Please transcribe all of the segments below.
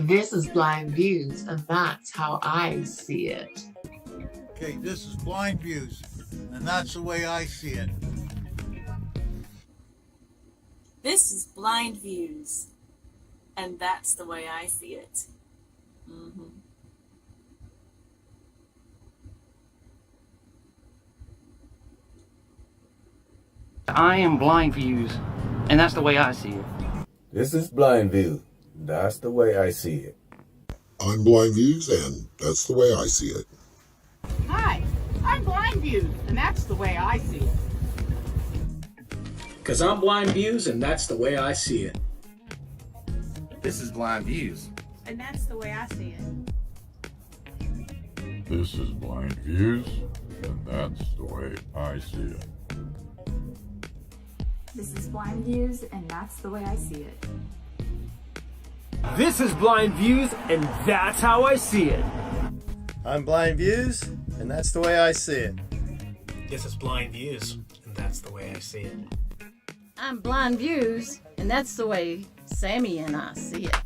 This is Blind Views, and that's how I see it. Okay, this is Blind Views, and that's the way I see it. This is Blind Views, and that's the way I see it. I am BlindViews, and that's the way I see it. This is BlindViews. That's the way I see it. I'm BlindViews, and that's the way I see it. Hi, I'm BlindViews, and that's the way I see it. Because I'm BlindViews, and that's the way I see it. This is BlindViews, And that's the way I see it. This is BlindViews, and that's the way I see it. This is BlindViews, and that's the way I see it. This is BlindViews, and that's how I see it. I'm BlindViews, and that's the way I see it. This is BlindViews, and that's the way I see it. I'm BlindViews, and that's the way Sammy and I see it.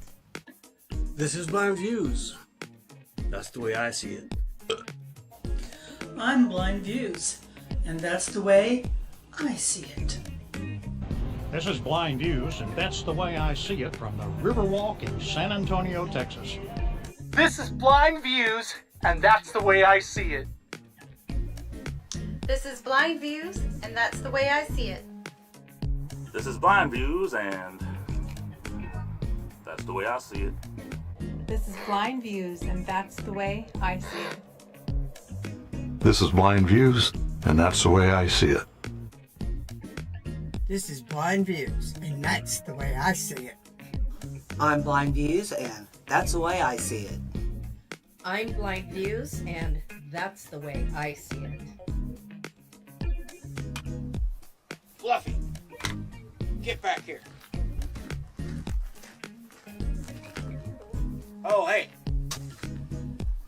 This is BlindViews. That's the way I see it. I'm BlindViews, and that's the way I see it. This is BlindViews, and that's the way I see it from the Riverwalk in San Antonio, Texas. This is BlindViews, and that's the way I see it. This is BlindViews, and that's the way I see it. This is BlindViews, and that's the way I see it. This is BlindViews, and that's the way I see it. This is BlindViews, and that's the way I see it. This is BlindViews, and that's the way I see it. I'm BlindViews, and that's the way I see it. I'm BlindViews, and that's the way I see it. Fluffy, get back here. Oh, hey.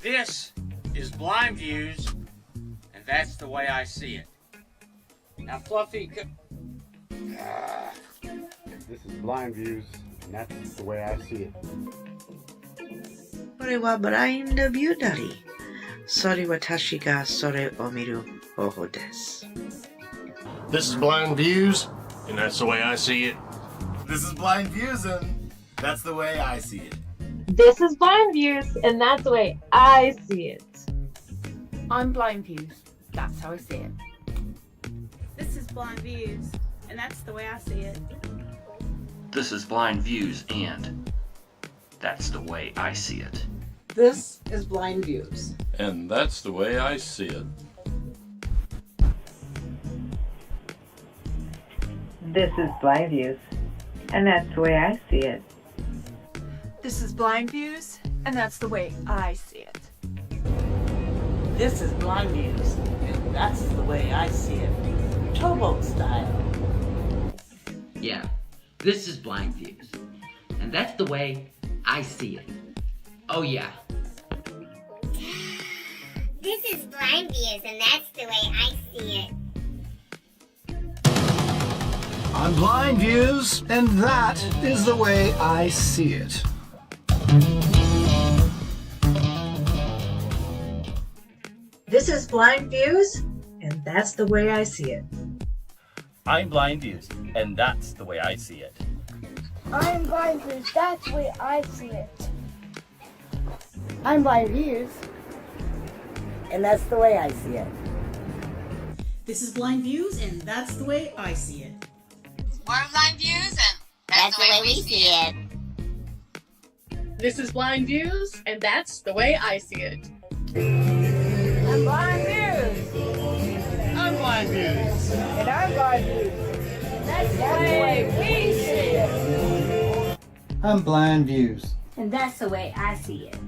This is BlindViews, and that's the way I see it. Now, Fluffy, This is BlindViews, and that's the way I see it. これはブラインドビューダリー。それは私がそれを見る方法です。This is BlindViews, and that's the way I see it. This is BlindViews, and that's the way I see it. This is Blind Views, and that's the way I see it. I'm BlindViews. That's how I see it. This is BlindViews, and that's the way I see it. This is BlindViews, and that's the way I see it. This is BlindViews. And that's the way I see it. This is Blind Views, and that's the way I see it. This is BlindViews, and that's the way I see it. This is BlindViews, and that's the way I see it. Towboat style. Yeah, this is BlindViews, and that's the way I see it. Oh yeah. This is BlindViews, and that's the way I see it. I'm BlindViews, and that is the way I see it. This is BlindViews, and that's the way I see it. I'm BlindViews, and that's the way I see it. I'm BlindViews, that's the way I see it. I'm BlindViews, And that's the way I see it. This is BlindViews, and that's the way I see it. We're BlindViews, and that's the way we see it. This is Blind Views, and that's the way I see it. I'm BlindViews. I'm BlindViews. And I'm BlindViews. That's the way we see it. I'm BlindViews. And that's the way I see it.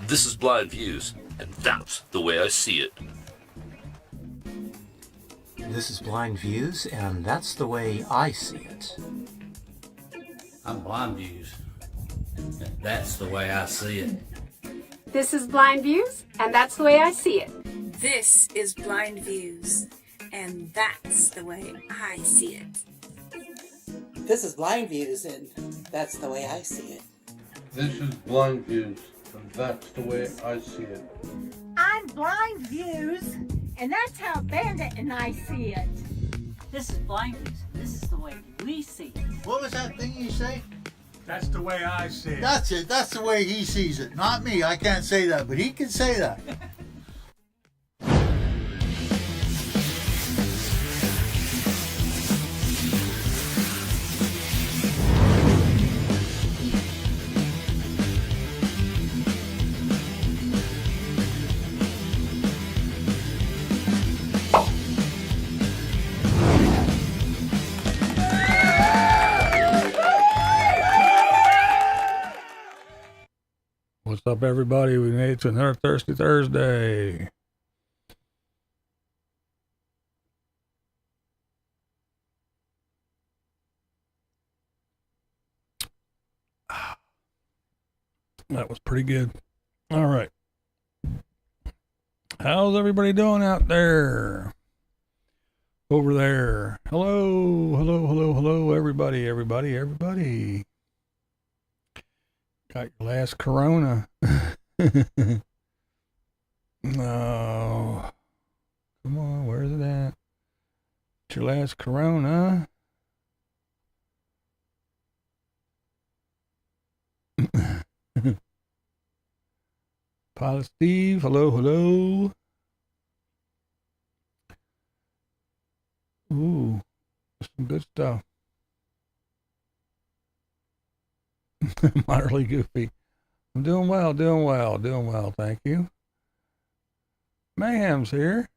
This is BlindViews, and that's the way I see it. This is BlindViews, and that's the way I see it. I'm BlindViews, and that's the way I see it. This is BlindViews, and that's the way I see it. This is BlindViews, and that's the way I see it. This is BlindViews, and that's the way I see it. This is BlindViews, and that's the way I see it. I'm BlindViews, and that's how Bandit and I see it. This is BlindViews. This is the way we see it. What was that thing you say? That's the way I see it. That's it. That's the way he sees it. Not me. I can't say that, but he can say that. What's up, everybody? We made it to another Thirsty Thursday. That was pretty good. All right. How's everybody doing out there? Over there. Hello, hello, hello, hello, everybody, everybody, everybody. Got your last Corona. No. Come on, where's it at? It's your last Corona. Pilot Steve, hello, hello. Ooh, some good stuff. Moderately goofy. I'm doing well, doing well, doing well, thank you. Mayhem's here.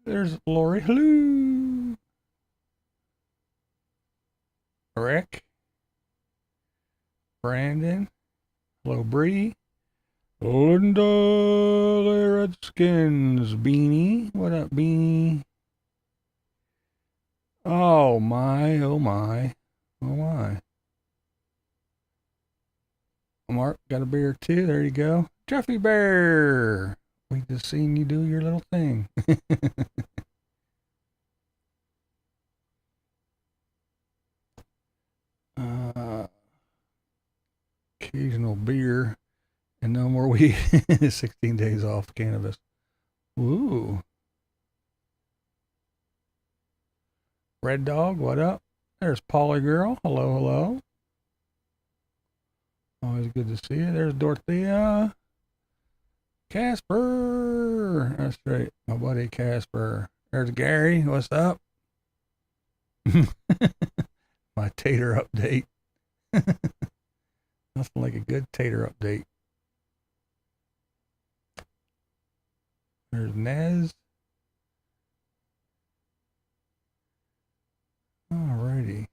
There's Lori, hello. Rick. Brandon. Hello, Bree. Linda, the Redskins. Beanie. What up, Beanie? Oh my, oh my. Oh my. Mark got a beer too. There you go. Jeffy Bear. We just seen you do your little thing. Occasional beer and no more weed. 16 days off cannabis. Ooh. Red Dog, what up? There's Polly Girl. Hello, hello. Always good to see you. There's Dorothea. Casper. That's right. My buddy Casper. There's Gary. What's up? My Tater update. Nothing like a good Tater update. There's Nez. Alrighty.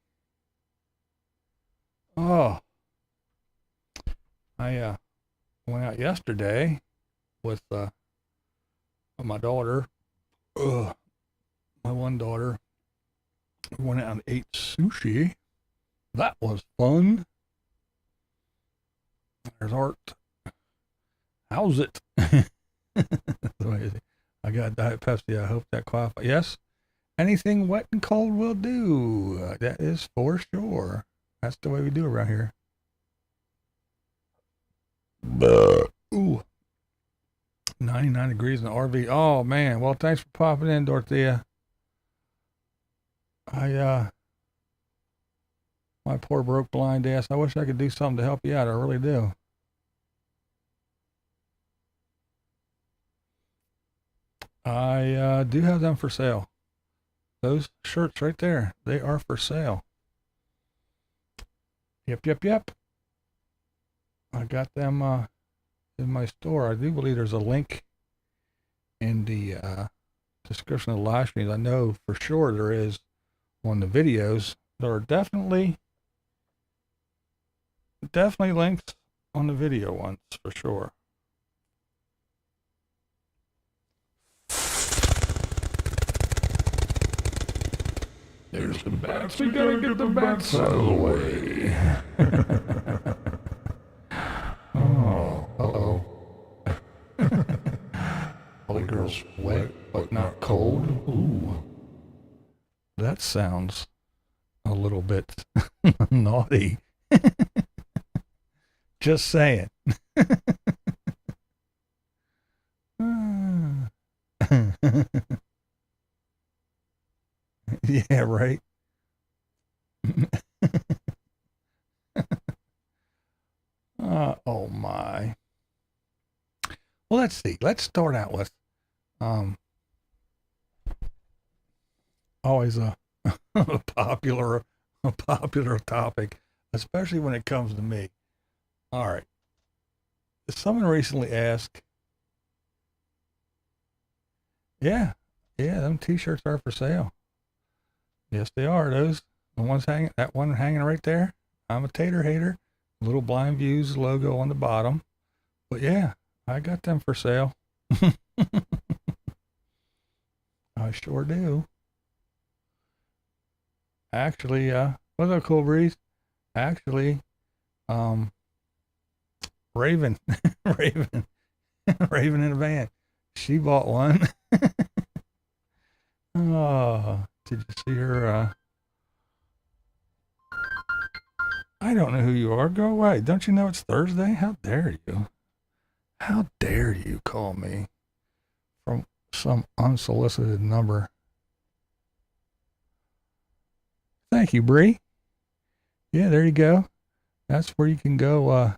Oh. I went out yesterday with my daughter. My one daughter. We went out and ate sushi. That was fun. There's Art. How's it? I got Diet Pepsi. I hope that qualifies. Yes. Anything wet and cold will do. That is for sure. That's the way we do around here. Ooh. 99 degrees in the RV. Oh, man. Well, thanks for popping in, Dorothea. My poor broke blind ass. I wish I could do something to help you out. I really do. I do have them for sale. Those shirts right there, they are for sale. Yep, yep, yep. I got them in my store. I do believe there's a link in the description of the live streams. I know for sure there is on the videos. There are definitely links on the video ones for sure. There's the bats. We gotta get the bats out of the way. Oh, uh-oh. All the girls wet, but not cold. Ooh. That sounds a little bit naughty. Just saying. Yeah, right. Oh my. Well, let's see. Let's start out with always a a popular topic, especially when it comes to me. All right. Someone recently asked, yeah, them t-shirts are for sale. Yes, they are. The ones that one hanging right there. I'm a Tater hater. Little BlindViews logo on the bottom. But yeah, I got them for sale. I sure do. Actually, what's up, Cool Breeze? Actually, Raven in a van. She bought one. Oh, did you see her? I don't know who you are. Go away. Don't you know it's Thursday? How dare you? How dare you call me from some unsolicited number? Thank you, Bree. Yeah, there you go. That's where you can go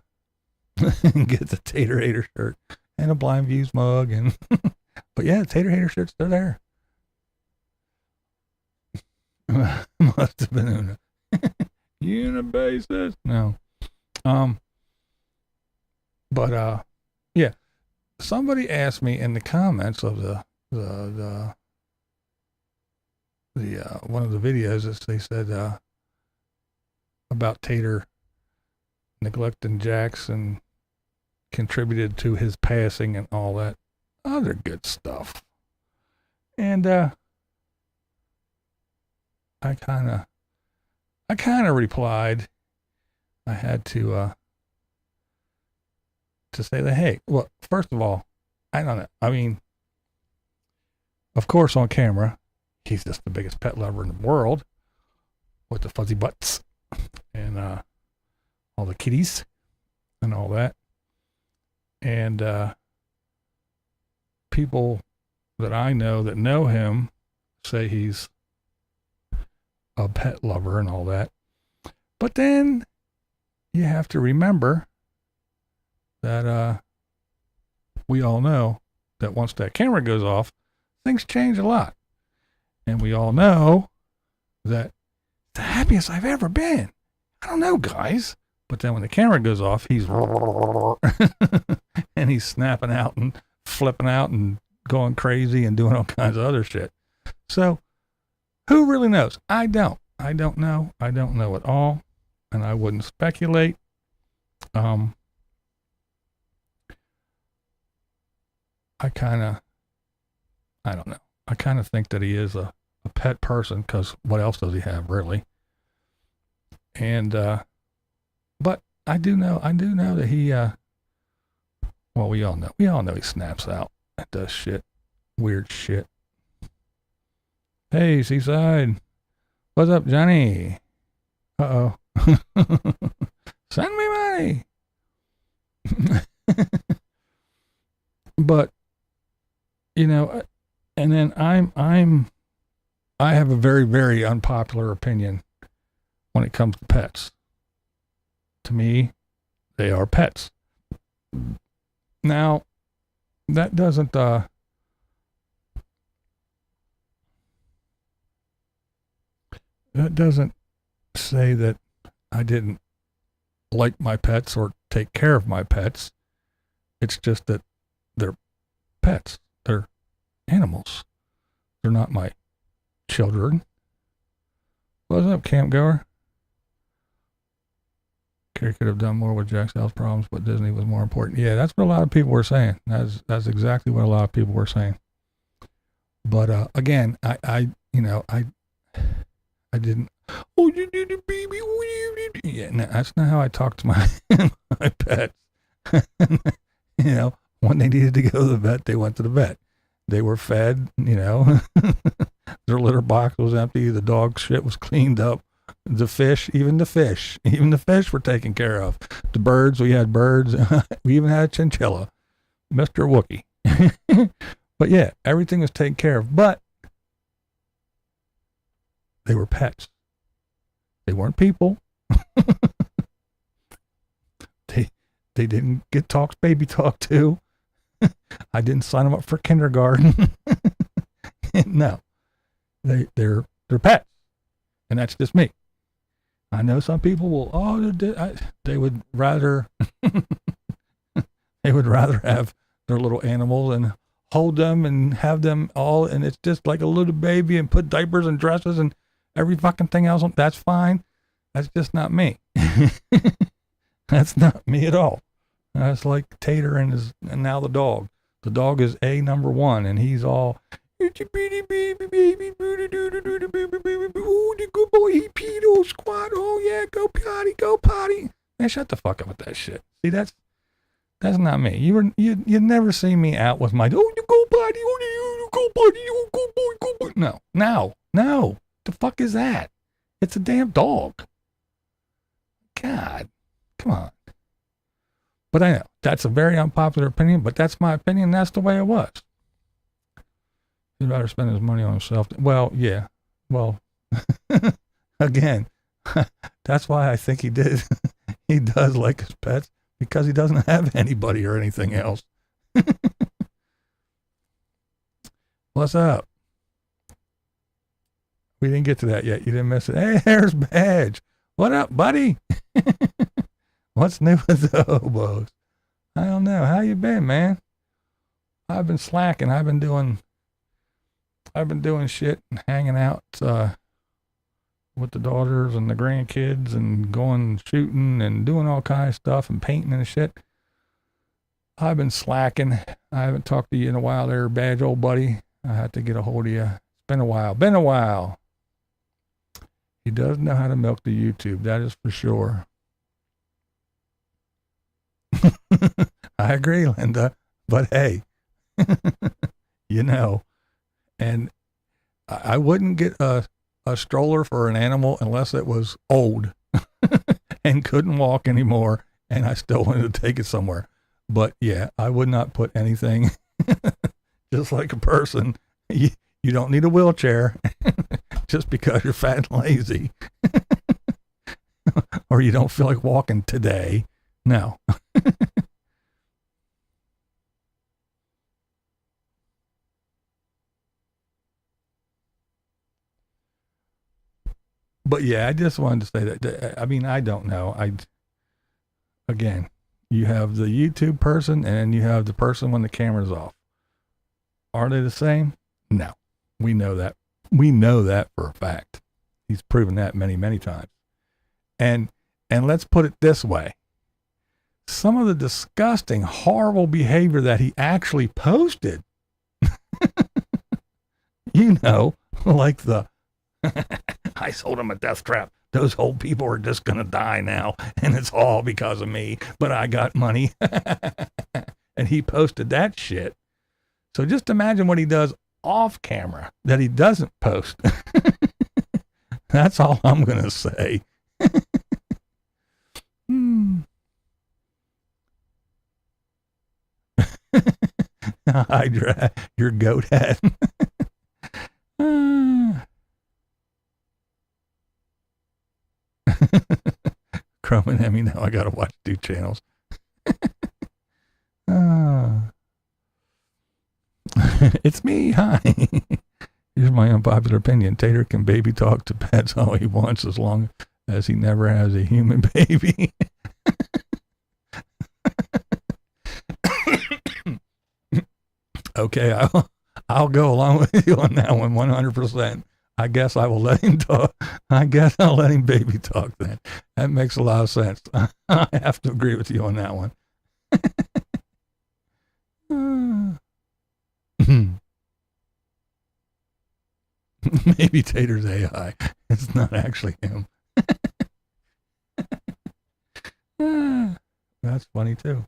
and get the Tater Hater shirt and a BlindViews mug. And but yeah, the Tater Hater shirts, they're there. Must have been Unabassist. No. But yeah. Somebody asked me in the comments of the one of the videos that they said about Tater neglecting Jackson contributed to his passing and all that other good stuff. And I kind of replied. I had to say that, hey, well, first of all, I don't know. I mean, of course, on camera, he's just the biggest pet lover in the world with the fuzzy butts and all the kitties and all that. And people that I know that know him say he's a pet lover and all that. But then you have to remember that we all know that once that camera goes off, things change a lot. And we all know that the happiest I've ever been. I don't know, guys. But then when the camera goes off, he's and he's snapping out and flipping out and going crazy and doing all kinds of other shit. So who really knows? I don't know. I don't know at all. And I wouldn't speculate. I don't know. I kind of think that he is a pet person, because what else does he have, really? And, but I do know that he, well, we all know he snaps out and does shit, weird shit. Hey, Seaside. What's up, Johnny? Uh-oh. Send me money. But, you know, and then I have a very, very unpopular opinion when it comes to pets. To me, they are pets. Now, that doesn't say that I didn't like my pets or take care of my pets. It's just that they're pets. They're animals. They're not my children. What's up, camp goer? Carrie could have done more with Jack Sal's problems, but Disney was more important. Yeah, that's what a lot of people were saying. That's exactly what a lot of people were saying. But again, I didn't. Oh, you did it, baby. Yeah, no, that's not how I talk to my my pets. You know, when they needed to go to the vet, they went to the vet. They were fed, you know. Their litter box was empty. The dog shit was cleaned up. The fish, even the fish were taken care of. The birds, we had birds. We even had a chinchilla, Mr. Wookie. But yeah, everything was taken care of. But they were pets. They weren't people. They didn't get baby talk to. I didn't sign them up for kindergarten. No, they're pets, and that's just me. I know some people will. They would rather have their little animals and hold them and have them all, and it's just like a little baby and put diapers and dresses and every fucking thing else on. That's fine. That's just not me. That's not me at all. That's like Tater and now the dog. The dog is number one, and he's all, it's a bitty baby, baby, oh, the good boy, he peed, oh, squat, oh yeah, go potty. Man, shut the fuck up with that shit. See, that's not me. You never see me out with my, oh, you go potty, oh, you go potty, oh, go boy. No. The fuck is that? It's a damn dog. God, come on. But I know that's a very unpopular opinion, but that's my opinion. That's the way it was. He'd rather spend his money on himself. Well, yeah. Well, again, that's why I think he did. He does like his pets because he doesn't have anybody or anything else. What's up? We didn't get to that yet. You didn't miss it. Hey, there's Badge. What up, buddy? What's new with the hobos? I don't know. How you been, man? I've been slacking. I've been doing shit and hanging out with the daughters and the grandkids and going shooting and doing all kinds of stuff and painting and shit. I've been slacking. I haven't talked to you in a while there, Badge, old buddy. I had to get a hold of you. It's been a while. He does know how to milk the YouTube. That is for sure. I agree, Linda. But hey, you know, and I wouldn't get a stroller for an animal unless it was old and couldn't walk anymore, and I still wanted to take it somewhere. But yeah, I would not put anything, just like a person. You don't need a wheelchair just because you're fat and lazy or you don't feel like walking today. No. But yeah, I just wanted to say that, I mean, I don't know. Again, you have the YouTube person and you have the person when the camera's off. Are they the same? No. We know that. We know that for a fact. He's proven that many, many times. And let's put it this way. Some of the disgusting, horrible behavior that he actually posted, you know, like the, I sold him a death trap. Those old people are just going to die now. And it's all because of me, but I got money. And he posted that shit. So just imagine what he does off camera that he doesn't post. That's all I'm going to say. Hydra, your goat head. Chrome and Emmy, now I gotta watch 2 channels. It's me, hi. Here's my unpopular opinion. Tater can baby talk to pets all he wants as long as he never has a human baby. Okay, I'll go along with you on that one 100%. I guess I will let him talk. I guess I'll let him baby talk then. That makes a lot of sense. I have to agree with you on that one. Maybe Tater's AI. It's not actually him. That's funny too.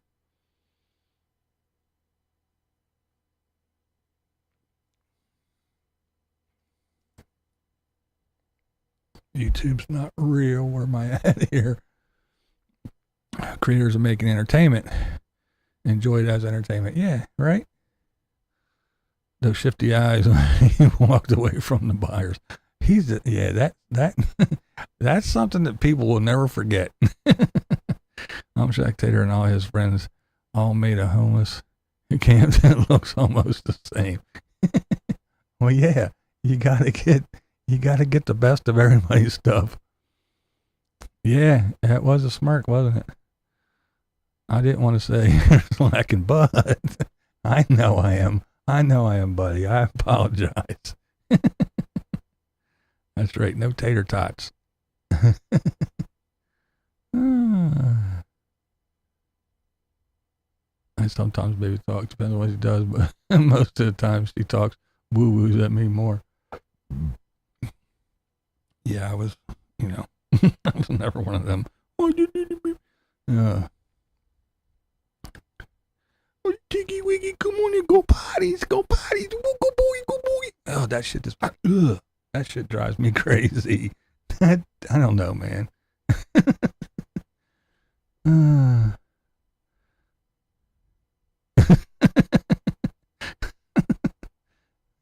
YouTube's not real. Where am I at here? Creators are making entertainment. Enjoy it as entertainment. Yeah, right? Those shifty eyes when he walked away from the buyers. That's something that people will never forget. I'm sure Tater and all his friends all made a homeless camp that looks almost the same. Well, yeah, you gotta get the best of everybody's stuff. Yeah, that was a smirk, wasn't it? I didn't want to say lacking, but I know I am, buddy. I apologize. That's right, no tater tots. I sometimes baby talk, depends on what he does, but most of the times he talks woo-woos at me more. Yeah, I was never one of them. Tiggy wiggy, come on and go potties, go boy. Oh, that shit just, that shit drives me crazy. I don't know, man.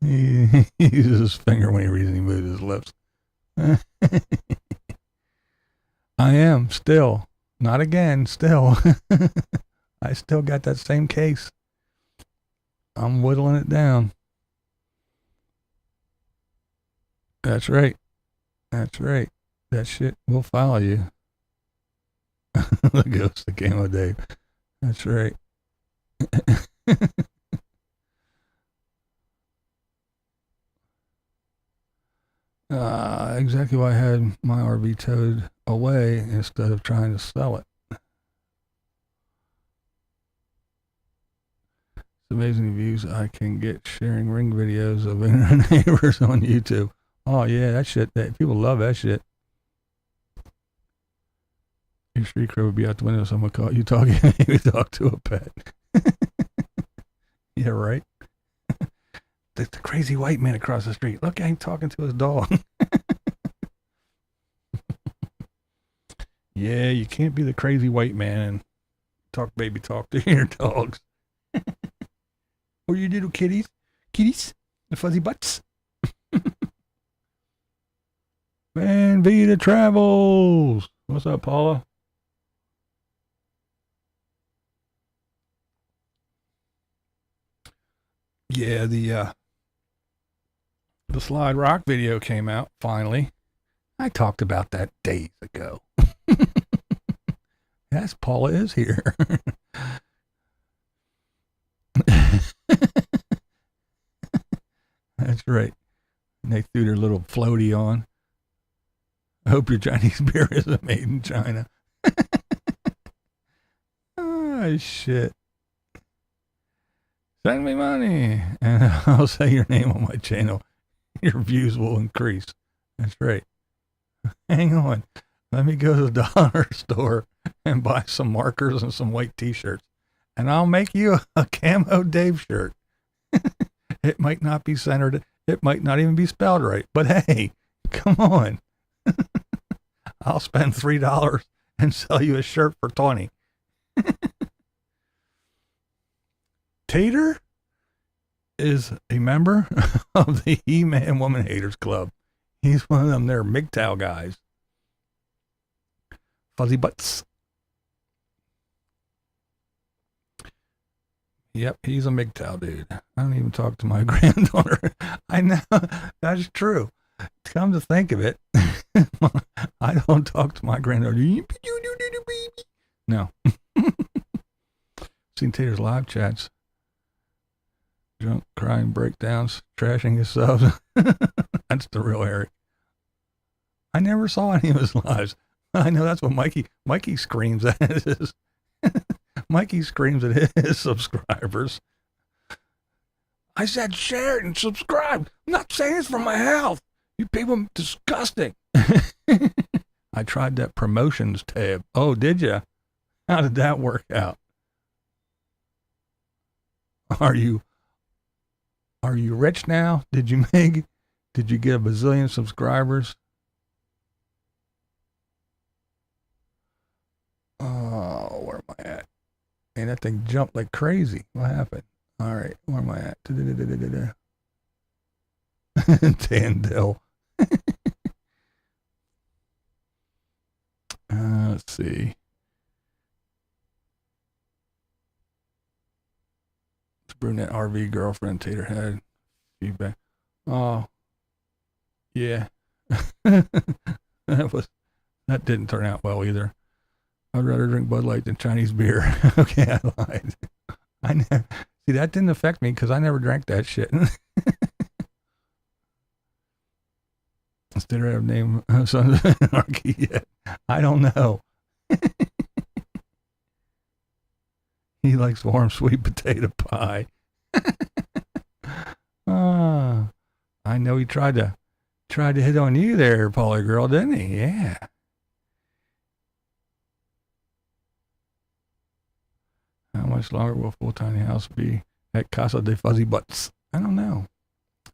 He uses his finger when he reads and he moves his lips. I am still, not again, still. I still got that same case. I'm whittling it down. That's right. That's right. That shit will follow you. The ghost that came with Dave. That's right. Exactly why I had my RV towed away instead of trying to sell it. It's amazing the views I can get sharing ring videos of internet neighbors on YouTube. Oh yeah, that shit, people love that shit. Your street crew would be out the window, someone caught you talking, maybe talk to a pet. Yeah, right? The crazy white man across the street. Look, I'm talking to his dog. Yeah, you can't be the crazy white man and talk to your dogs. What you do, kitties? Kitties? The fuzzy butts? Man, Vita Travels. What's up, Paula? Yeah, the Slide Rock video came out finally. I talked about that days ago. Yes, Paula is here. That's right. And they threw their little floaty on. I hope your Chinese beer isn't made in China. Oh, shit. Send me money, and I'll say your name on my channel. Your views will increase. That's right. Hang on. Let me go to the dollar store and buy some markers and some white t-shirts. And I'll make you a camo Dave shirt. It might not be centered. It might not even be spelled right. But hey, come on. I'll spend $3 and sell you a shirt for 20. Tater is a member of the He-Man Woman Haters Club. He's one of them there MGTOW guys. Fuzzy butts. Yep, he's a MGTOW dude. I don't even talk to my granddaughter. I know, that's true. Come to think of it, I don't talk to my granddaughter. No. Seen Tater's live chats. Drunk, crying breakdowns, trashing his subs. That's the real Eric. I never saw any of his lives. I know that's what Mikey screams at his. Mikey screams at his subscribers. I said share it and subscribe. I'm not saying this for my health. You people are disgusting. I tried that promotions tab. Oh, did you? How did that work out? Are you rich now? Did you get a bazillion subscribers? am I at? And that thing jumped like crazy. What happened? All right, where am I at? Tandell. Let's see. Brunette RV girlfriend Tater had feedback. Oh, yeah. that didn't turn out well either. I'd rather drink Bud Light than Chinese beer. Okay, I lied. See, that didn't affect me because I never drank that shit. Instead of name Sons of Anarchy yet. I don't know. He likes warm sweet potato pie. I know he tried to hit on you there, Polly girl, didn't he? Yeah. How much longer will Full Tiny House be at Casa de Fuzzy Butts? I don't know.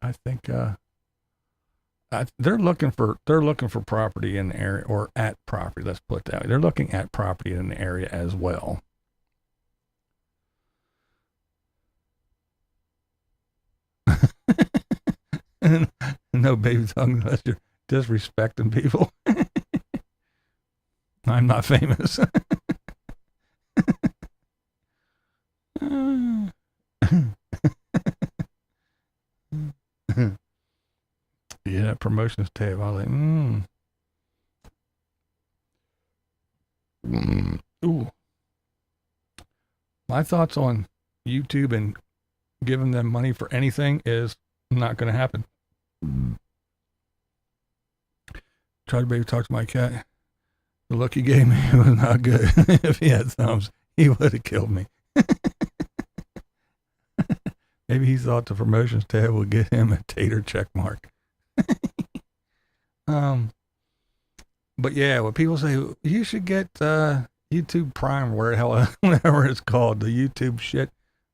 I think they're looking for property in the area, or at property. Let's put it that way. They're looking at property in the area as well. No baby tongue unless you're disrespecting people. I'm not famous. Yeah, promotions tab. I was like, Ooh. My thoughts on YouTube and giving them money for anything is not going to happen. Tried to baby talk to my cat. The look he gave me was not good. If he had thumbs, he would have killed me. Maybe he thought the promotions tab would get him a Tater check mark. But yeah, when people say you should get YouTube Prime, whatever it's called, the YouTube shit,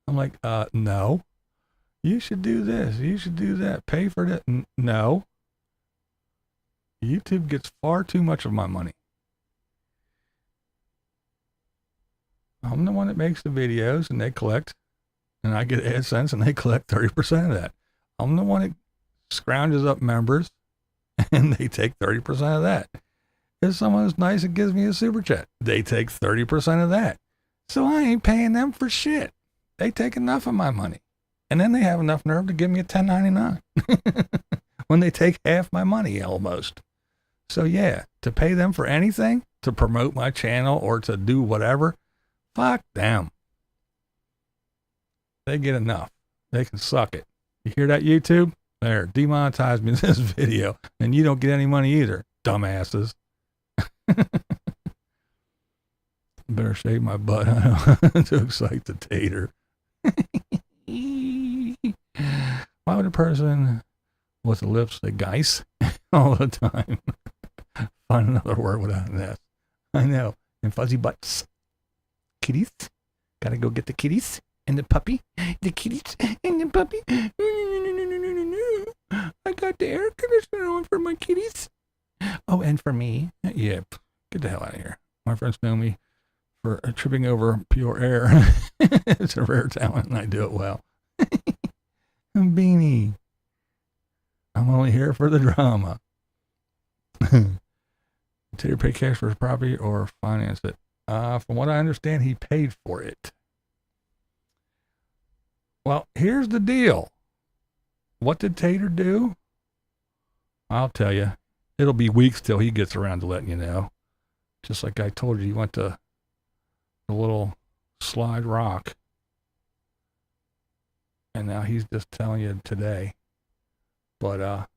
I'm like, no. You should do this. You should do that. Pay for that. No. YouTube gets far too much of my money. I'm the one that makes the videos and they collect, and I get AdSense and they collect 30% of that. I'm the one that scrounges up members and they take 30% of that. If someone is nice and gives me a super chat, they take 30% of that. So I ain't paying them for shit. They take enough of my money. And then they have enough nerve to give me a $10.99 when they take half my money almost. So yeah, to pay them for anything, to promote my channel or to do whatever, fuck them. They get enough. They can suck it. You hear that, YouTube? There, demonetize me this video, and you don't get any money either, dumbasses. Better shave my butt to excite the Tater. Why would a person with the lips say guys all the time? Find another word without an S. I know. And fuzzy butts. Kitties. Gotta go get the kitties and the puppy. The kitties and the puppy. I got the air conditioner on for my kitties. Oh, and for me. Yep. Get the hell out of here. My friends know me for tripping over pure air. It's a rare talent and I do it well. Beanie. I'm only here for the drama. Tater pay cash for his property or finance it? From what I understand, he paid for it. Well, here's the deal. What did Tater do? I'll tell you. It'll be weeks till he gets around to letting you know. Just like I told you, he went to the little Slide Rock. And now he's just telling you today. But,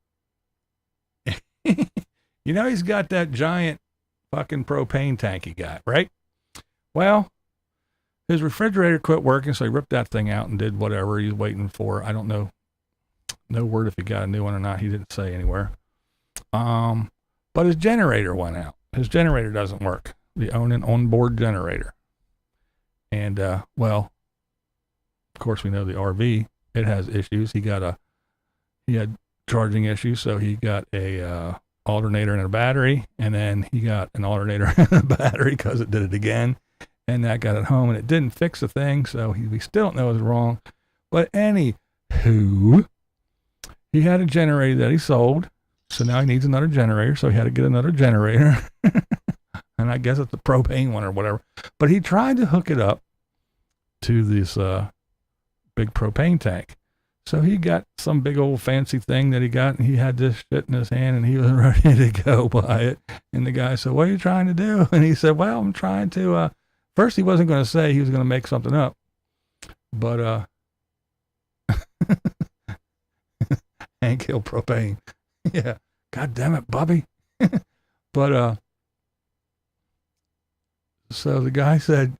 you know, he's got that giant fucking propane tank he got, right? Well, his refrigerator quit working, so he ripped that thing out and did whatever he's waiting for. I don't know. No word if he got a new one or not. He didn't say anywhere. But his generator went out. His generator doesn't work. The onboard generator. And, well, of course we know the RV, it has issues. He had charging issues, so he got a alternator and a battery, and then he got an alternator and a battery because it did it again. and that got it home, and it didn't fix the thing, so we still don't know it was wrong. But anywho, he had a generator that he sold, so now he needs another generator, so he had to get another generator. And I guess it's a propane one or whatever. But he tried to hook it up to this big propane tank. So he got some big old fancy thing that he got, and he had this shit in his hand, and he was ready to go buy it. And the guy said, "What are you trying to do?" And he said, "Well, I'm trying to," first he wasn't going to say, he was going to make something up. But, Hank Hill propane. Yeah. God damn it, Bobby. But, so the guy said,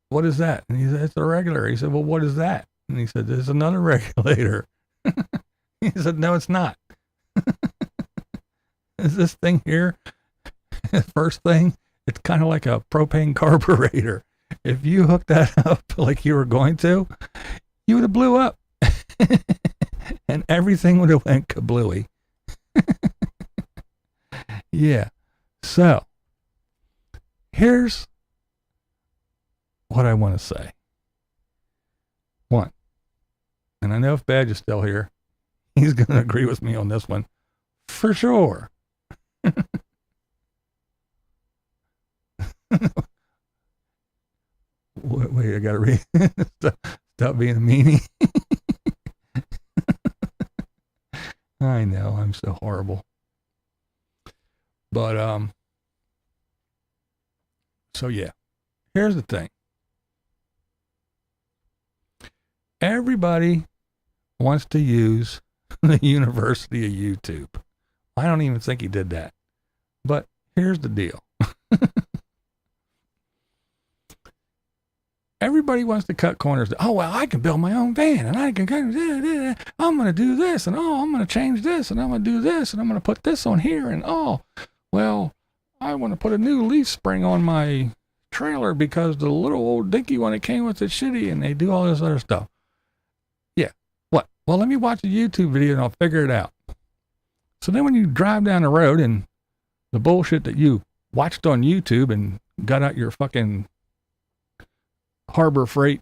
"What is that?" And he said, "It's a regulator." He said, "Well, what is that?" And he said, "There's another regulator." He said, "No, it's not." Is this thing here? First thing, it's kind of like a propane carburetor. If you hooked that up like you were going to, you would have blew up. And everything would have went kablooey. Yeah. So, here's what I want to say. One, and I know if Badge is still here, he's going to agree with me on this one for sure. Wait, I got to read. Stop being a meanie. I know, I'm so horrible. But, so yeah, here's the thing. Everybody wants to use the University of YouTube. I don't even think he did that. But here's the deal. Everybody wants to cut corners. Oh, well, I can build my own van, and I can, I'm going to do this, and oh, I'm going to change this, and I'm going to do this, and I'm going to put this on here, and oh, well, I want to put a new leaf spring on my trailer because the little old dinky one that came with it shitty, and they do all this other stuff. Yeah. What? Well, let me watch a YouTube video and I'll figure it out. So then when you drive down the road and the bullshit that you watched on YouTube and got out your fucking Harbor Freight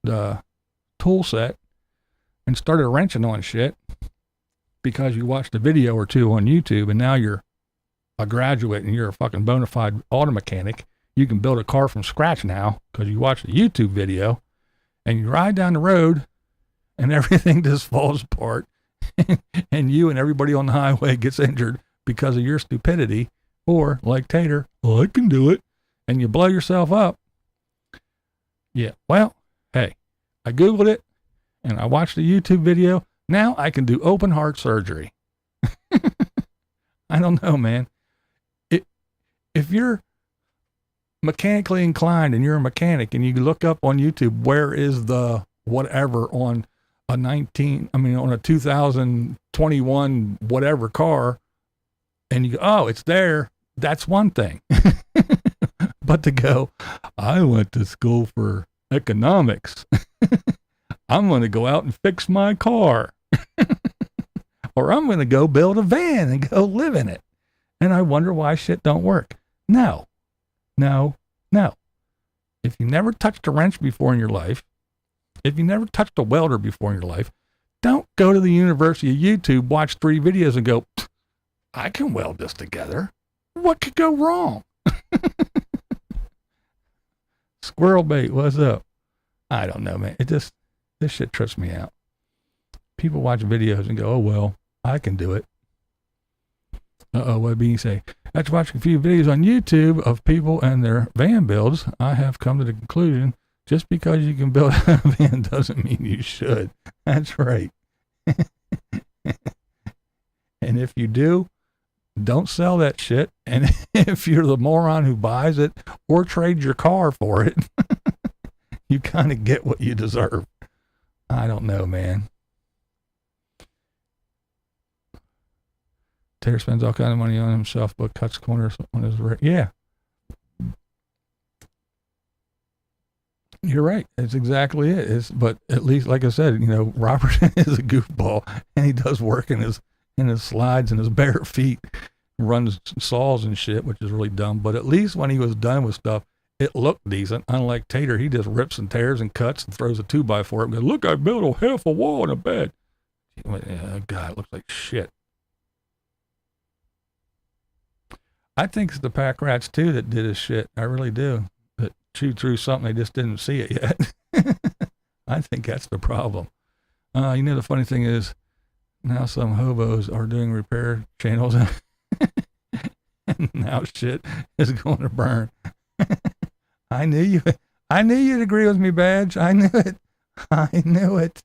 tool set and started wrenching on shit because you watched a video or two on YouTube, and now you're a graduate and you're a fucking bona fide auto mechanic. You can build a car from scratch now because you watched a YouTube video, and you ride down the road and everything just falls apart and you and everybody on the highway gets injured because of your stupidity, or like Tater, "Oh, I can do it," and you blow yourself up. Yeah, well, hey, I Googled it and I watched a YouTube video. Now I can do open heart surgery. I don't know, man. If you're mechanically inclined and you're a mechanic and you look up on YouTube, where is the whatever on a 2021 whatever car, and you go, oh, it's there, that's one thing. But to go, I went to school for economics. I'm going to go out and fix my car. Or I'm going to go build a van and go live in it. And I wonder why shit don't work. No. If you never touched a wrench before in your life, if you never touched a welder before in your life, don't go to the University of YouTube, watch 3 videos and go, I can weld this together. What could go wrong? Squirrel bait, what's up? I don't know, man. This shit trips me out. People watch videos and go, oh, well, I can do it. What did Beanie say? After watching a few videos on YouTube of people and their van builds, I have come to the conclusion, just because you can build a van doesn't mean you should. That's right. And if you do, don't sell that shit. And if you're the moron who buys it or trades your car for it, you kind of get what you deserve. I don't know, man. Tater spends all kind of money on himself, but cuts corners on his rent. Yeah. You're right. It's exactly it. But at least, like I said, Robert is a goofball, and he does work in his slides and his bare feet. runs saws and shit, which is really dumb. But at least when he was done with stuff, it looked decent. Unlike Tater, he just rips and tears and cuts and throws a 2x4 and goes, look, I built a half a wall and a bed. Oh, God, it looks like shit. I think it's the pack rats, too, that did his shit. I really do. That chewed through something, they just didn't see it yet. I think that's the problem. You know, the funny thing is, now some hobos are doing repair channels, and now shit is going to burn. I knew you'd agree with me, Badge. I knew it. I knew it.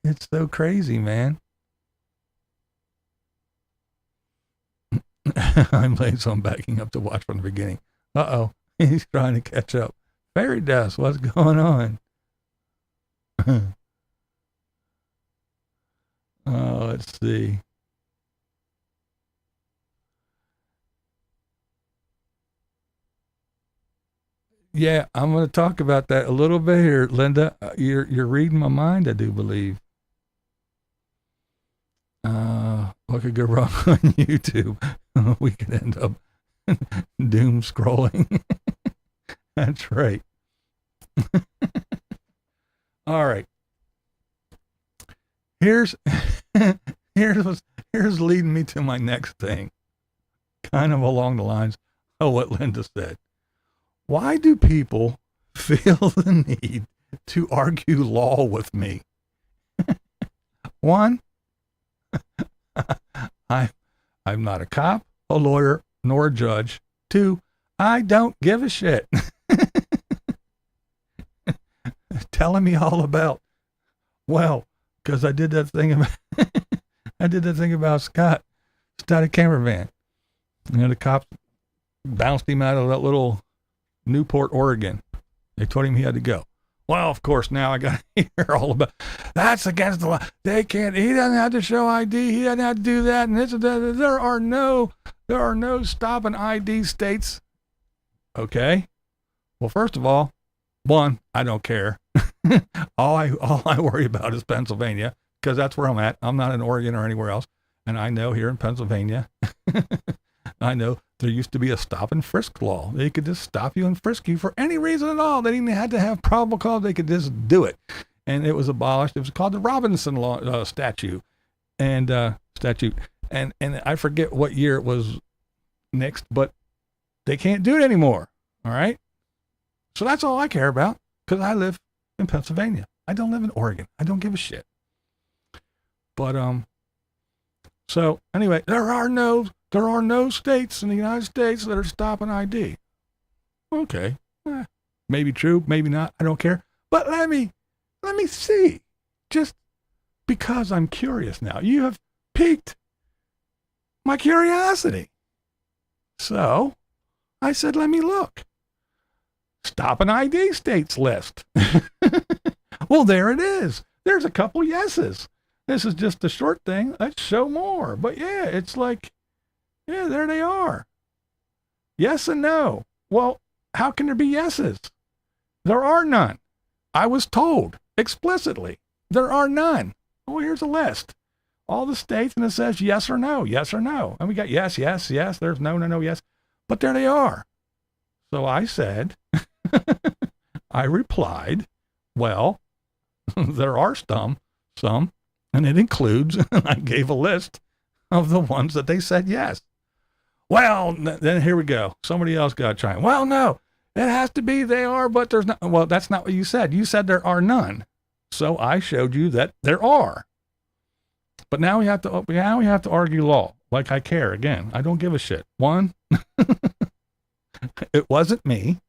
It's so crazy, man. I'm late, so I'm backing up to watch from the beginning. Uh-oh, he's trying to catch up. Fairy dust, what's going on? Let's see. Yeah, I'm going to talk about that a little bit here, Linda. You're reading my mind, I do believe. What could go wrong on YouTube? We could end up doom scrolling. That's right. All right. Here's leading me to my next thing, kind of along the lines of what Linda said. Why do people feel the need to argue law with me? One, I'm not a cop, a lawyer, nor a judge. Two, I don't give a shit. Telling me all about, well, because I did that thing about Scott a cameraman. You know, the cops bounced him out of that little Newport, Oregon. They told him he had to go. Well, of course, now I got to hear all about, that's against the law. They can't, he doesn't have to show ID. He doesn't have to do that. And this and that. There are no stop and ID states. Okay. Well, first of all, one, I don't care. all I worry about is Pennsylvania, because that's where I'm at. I'm not in Oregon or anywhere else. And I know here in Pennsylvania, I know there used to be a stop and frisk law. They could just stop you and frisk you for any reason at all. They didn't have to have probable cause. They could just do it. And it was abolished. It was called the Robinson law statute. And I forget what year it was nixed, but they can't do it anymore. All right. So that's all I care about, because I live in Pennsylvania. I don't live in Oregon. I don't give a shit. But so anyway, there are no states in the United States that are stopping ID. Okay. Maybe true, maybe not. I don't care. But let me see. Just because I'm curious now. You have piqued my curiosity. So I said, let me look. Stop an ID states list. Well, there it is. There's a couple yeses. This is just a short thing. Let's show more. But yeah, it's like, yeah, there they are. Yes and no. Well, how can there be yeses? There are none. I was told explicitly there are none. Well, here's a list. All the states, and it says yes or no, yes or no. And we got yes, yes, yes. There's no, no, no, yes. But there they are. So I said, I replied, well, there are some, and it includes, I gave a list of the ones that they said yes. Well, then here we go. Somebody else got trying. Well, no, it has to be they are, but there's not. Well, that's not what you said. You said there are none. So I showed you that there are. But now we have to argue law. Like I care again. I don't give a shit. One, it wasn't me.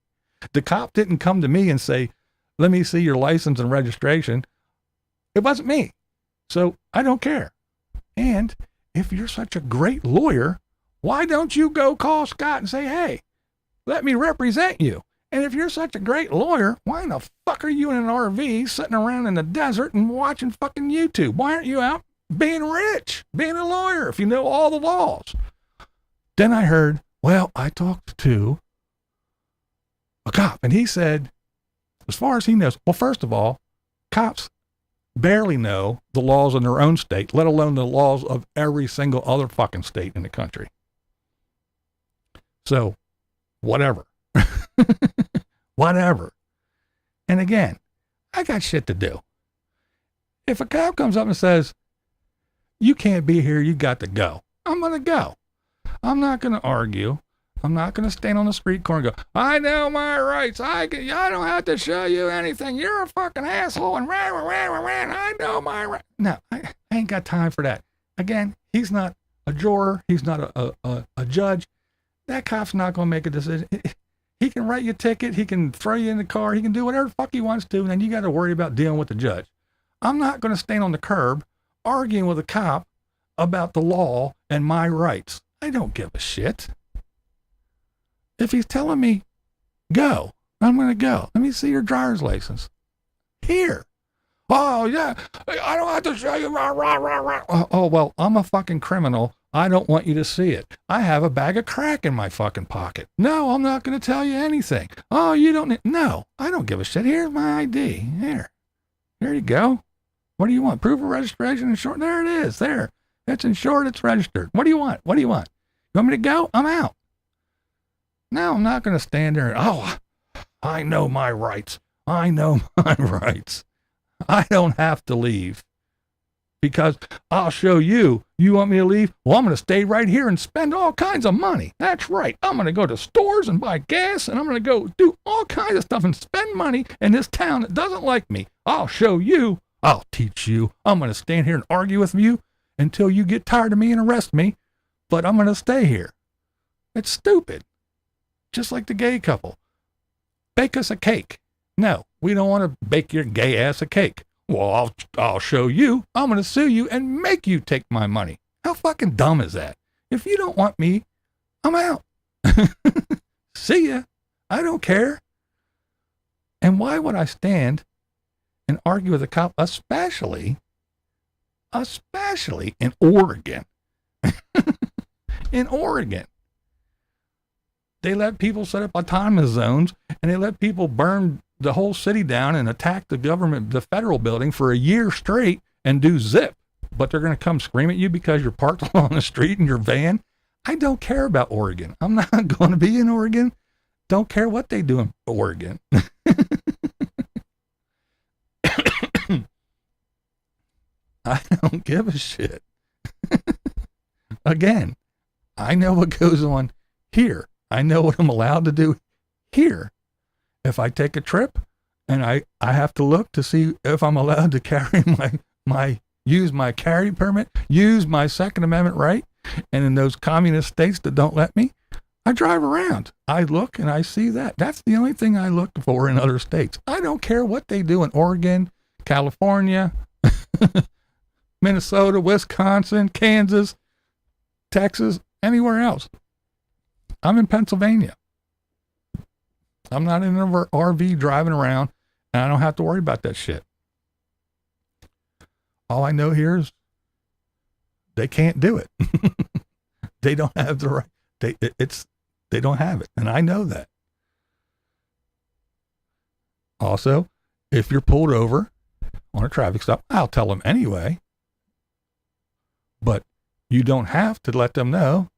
The cop didn't come to me and say, let me see your license and registration. It wasn't me. So I don't care. And if you're such a great lawyer, why don't you go call Scott and say, hey, let me represent you? And if you're such a great lawyer, why in the fuck are you in an RV sitting around in the desert and watching fucking YouTube? Why aren't you out being rich, being a lawyer, if you know all the laws? Then I heard, well, I talked to a cop, and he said, as far as he knows, well, first of all, cops barely know the laws in their own state, let alone the laws of every single other fucking state in the country. So, whatever. Whatever. And again, I got shit to do. If a cop comes up and says, you can't be here, you got to go, I'm going to go. I'm not going to argue. I'm not going to stand on the street corner and go, I know my rights. I don't have to show you anything. You're a fucking asshole. And I know my rights. No, I ain't got time for that. Again, he's not a juror. He's not a judge. That cop's not going to make a decision. He can write you a ticket. He can throw you in the car. He can do whatever the fuck he wants to. And then you got to worry about dealing with the judge. I'm not going to stand on the curb arguing with a cop about the law and my rights. I don't give a shit. If he's telling me, go, I'm going to go. Let me see your driver's license. Here. Oh, yeah, I don't have to show you. Oh, well, I'm a fucking criminal. I don't want you to see it. I have a bag of crack in my fucking pocket. No, I'm not going to tell you anything. Oh, you don't need. No, I don't give a shit. Here's my ID. Here you go. What do you want? Proof of registration insured? There it is. There. It's insured. It's registered. What do you want? What do you want? You want me to go? I'm out. No, I'm not going to stand there and, oh, I know my rights. I know my rights. I don't have to leave because I'll show you. You want me to leave? Well, I'm going to stay right here and spend all kinds of money. That's right. I'm going to go to stores and buy gas, and I'm going to go do all kinds of stuff and spend money in this town that doesn't like me. I'll show you. I'll teach you. I'm going to stand here and argue with you until you get tired of me and arrest me, but I'm going to stay here. It's stupid. Just like the gay couple. Bake us a cake. No, we don't want to bake your gay ass a cake. Well, I'll show you. I'm going to sue you and make you take my money. How fucking dumb is that? If you don't want me, I'm out. See ya. I don't care. And why would I stand and argue with a cop, especially in Oregon? In Oregon. They let people set up autonomous zones, and they let people burn the whole city down and attack the government, the federal building for a year straight and do zip. But they're going to come scream at you because you're parked on the street in your van. I don't care about Oregon. I'm not going to be in Oregon. Don't care what they do in Oregon. I don't give a shit. Again, I know what goes on here. I know what I'm allowed to do here. If I take a trip and I have to look to see if I'm allowed to carry use my carry permit, use my Second Amendment right, and in those communist states that don't let me, I drive around. I look and I see that. That's the only thing I look for in other states. I don't care what they do in Oregon, California, Minnesota, Wisconsin, Kansas, Texas, anywhere else. I'm in Pennsylvania. I'm not in an RV driving around, and I don't have to worry about that shit. All I know here is they can't do it. They don't have the right. They don't have it, and I know that. Also, if you're pulled over on a traffic stop, I'll tell them anyway. But you don't have to let them know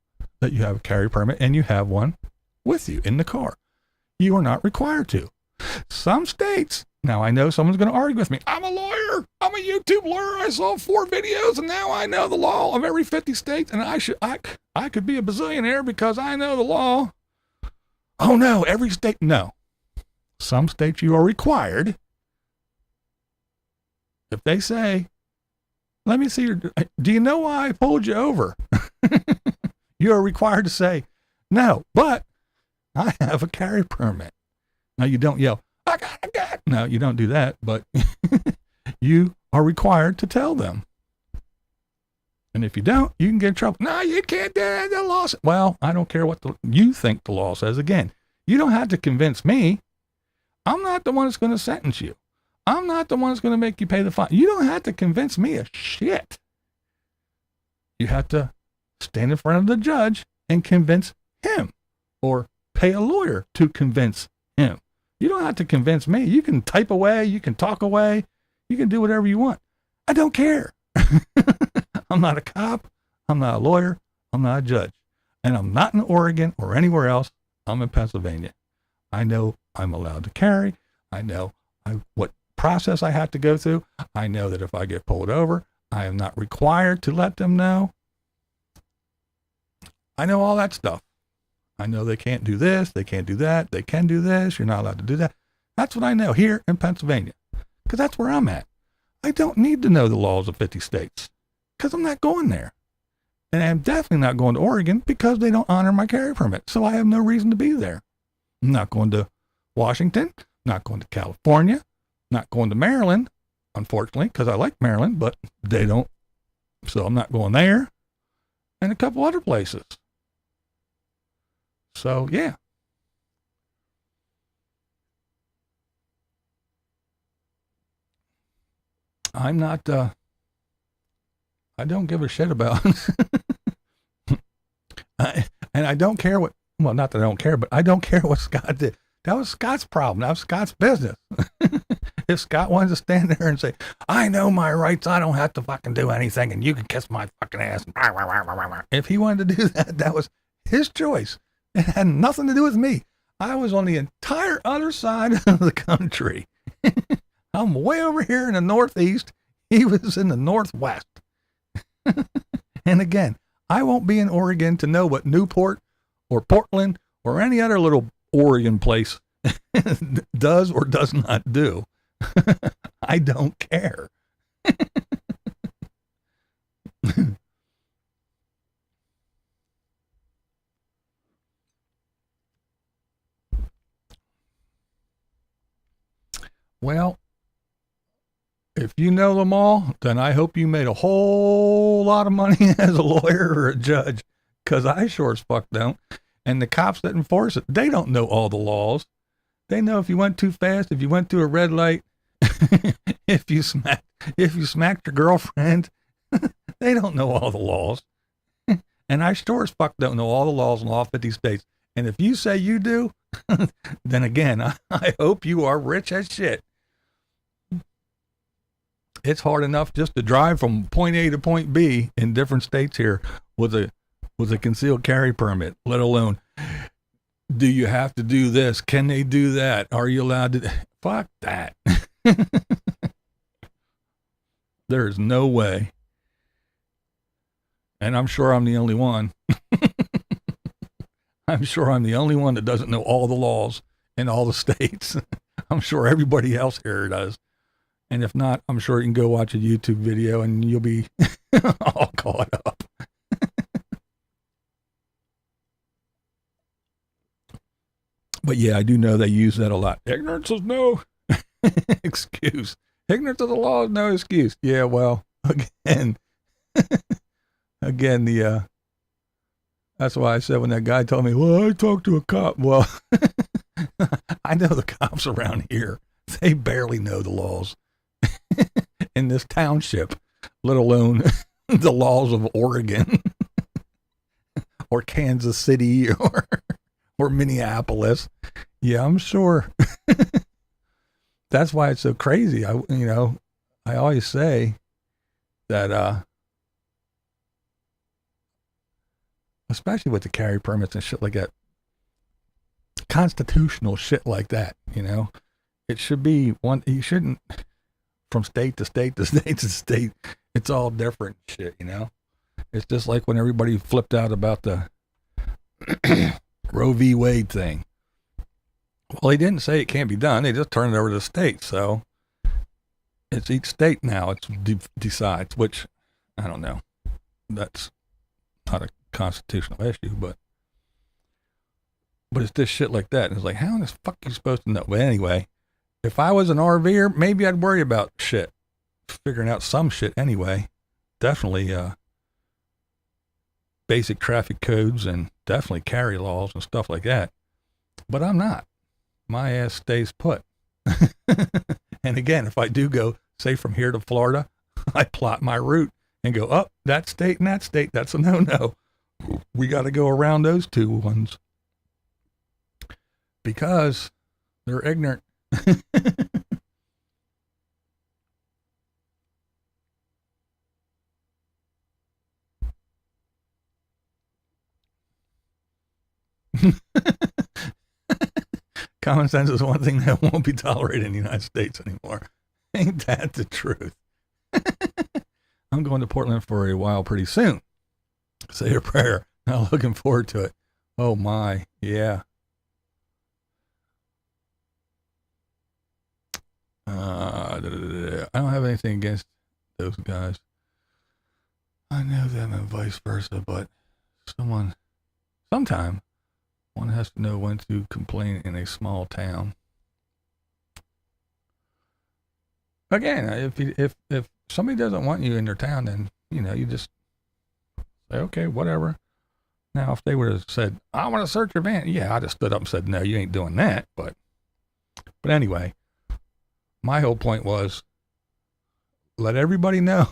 that you have a carry permit and you have one with you in the car. You are not required to. Some states, now I know someone's going to argue with me. I'm a lawyer. I'm a YouTube lawyer. I saw 4 videos and now I know the law of every 50 states and I could be a bazillionaire because I know the law. Oh no, every state, no. Some states you are required. If they say, let me see do you know why I pulled you over? You are required to say, no, but I have a carry permit. Now you don't yell, I got. No, you don't do that, but you are required to tell them. And if you don't, you can get in trouble. No, you can't do that. The law says. Well, I don't care what you think the law says. Again, you don't have to convince me. I'm not the one that's going to sentence you. I'm not the one that's going to make you pay the fine. You don't have to convince me of shit. You have to stand in front of the judge and convince him, or pay a lawyer to convince him. You don't have to convince me. You can type away, you can talk away, you can do whatever you want. I don't care. I'm not a cop. I'm not a lawyer. I'm not a judge. And I'm not in Oregon or anywhere else. I'm in Pennsylvania. I know I'm allowed to carry. I know what process I have to go through. I know that if I get pulled over, I am not required to let them know. I know all that stuff. I know they can't do this, they can't do that, they can do this, you're not allowed to do that. That's what I know here in Pennsylvania, because that's where I'm at. I don't need to know the laws of 50 states, because I'm not going there. And I'm definitely not going to Oregon because they don't honor my carry permit, so I have no reason to be there. I'm not going to Washington, not going to California, not going to Maryland, unfortunately, because I like Maryland, but they don't, so I'm not going there, and a couple other places. So, yeah. I'm not, I don't give a shit about, and I don't care what, well, not that I don't care, but I don't care what Scott did. That was Scott's problem. That was Scott's business. If Scott wanted to stand there and say, I know my rights, I don't have to fucking do anything, and you can kiss my fucking ass. If he wanted to do that, that was his choice. It had nothing to do with me. I was on the entire other side of the country. I'm way over here in the Northeast. He was in the Northwest. And again, I won't be in Oregon to know what Newport or Portland or any other little Oregon place does or does not do. I don't care. Well, if you know them all, then I hope you made a whole lot of money as a lawyer or a judge, because I sure as fuck don't. And the cops that enforce it, they don't know all the laws. They know if you went too fast, if you went through a red light, if you smacked your girlfriend, they don't know all the laws. And I sure as fuck don't know all the laws in all 50 states. And if you say you do, then again, I hope you are rich as shit. It's hard enough just to drive from point A to point B in different states here with a concealed carry permit, let alone, do you have to do this? Can they do that? Are you allowed to? Fuck that. There's no way. And I'm sure I'm the only one. I'm sure I'm the only one that doesn't know all the laws in all the states. I'm sure everybody else here does. And if not, I'm sure you can go watch a YouTube video and you'll be all caught up. But yeah, I do know they use that a lot. Ignorance is no excuse. Ignorance of the law is no excuse. Yeah, well, again, that's why I said when that guy told me, well, I talked to a cop. Well, I know the cops around here. They barely know the laws in this township, let alone the laws of Oregon or Kansas City or Minneapolis. Yeah, I'm sure. That's why it's so crazy. I always say that, especially with the carry permits and shit like that, constitutional shit like that, it should be one, you shouldn't, from state to state to state to state, it's all different shit, It's just like when everybody flipped out about the Roe v. Wade thing. Well, they didn't say it can't be done. They just turned it over to the state. So it's each state now. It decides, which I don't know. That's not a constitutional issue, but it's this shit like that. And it's like, how in the fuck are you supposed to know? But anyway, if I was an RVer, maybe I'd worry about shit, figuring out some shit anyway. Definitely, basic traffic codes and definitely carry laws and stuff like that. But I'm not. My ass stays put. And again, if I do go, say from here to Florida, I plot my route and go up that state and that state. That's a no-no. We got to go around those two ones because they're ignorant. Common sense is one thing that won't be tolerated in the United States anymore. Ain't that the truth? I'm going to Portland for a while pretty soon. Say a prayer. Not looking forward to it. Oh my, yeah. I don't have anything against those guys. I know them and vice versa, but sometime one has to know when to complain in a small town. Again, if somebody doesn't want you in their town, then you just say, okay, whatever. Now, if they would have said, I want to search your van, yeah, I just stood up and said, no, you ain't doing that. But anyway, my whole point was let everybody know,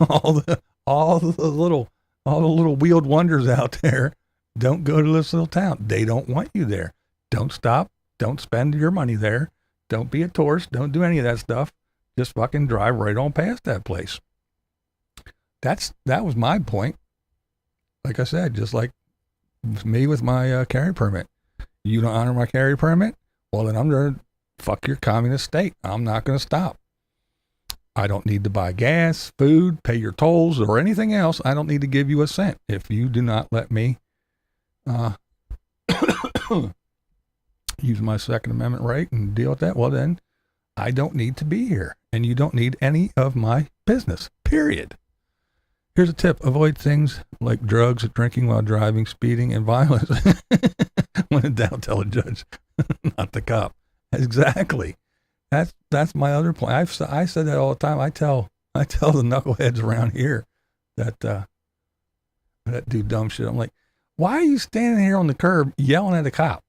all the little wheeled wonders out there, don't go to this little town. They don't want you there. Don't stop. Don't spend your money there. Don't be a tourist. Don't do any of that stuff. Just fucking drive right on past that place. That was my point. Like I said, just like me with my carry permit. You don't honor my carry permit? Well, then I'm going to fuck your communist state. I'm not going to stop. I don't need to buy gas, food, pay your tolls, or anything else. I don't need to give you a cent. If you do not let me use my Second Amendment right and deal with that, well, then I don't need to be here. And you don't need any of my business, period. Here's a tip. Avoid things like drugs, drinking while driving, speeding, and violence. When in doubt, tell a judge, not the cop. Exactly. That's my other point. I said that all the time. I tell the knuckleheads around here that do dumb shit. I'm like, why are you standing here on the curb yelling at a cop?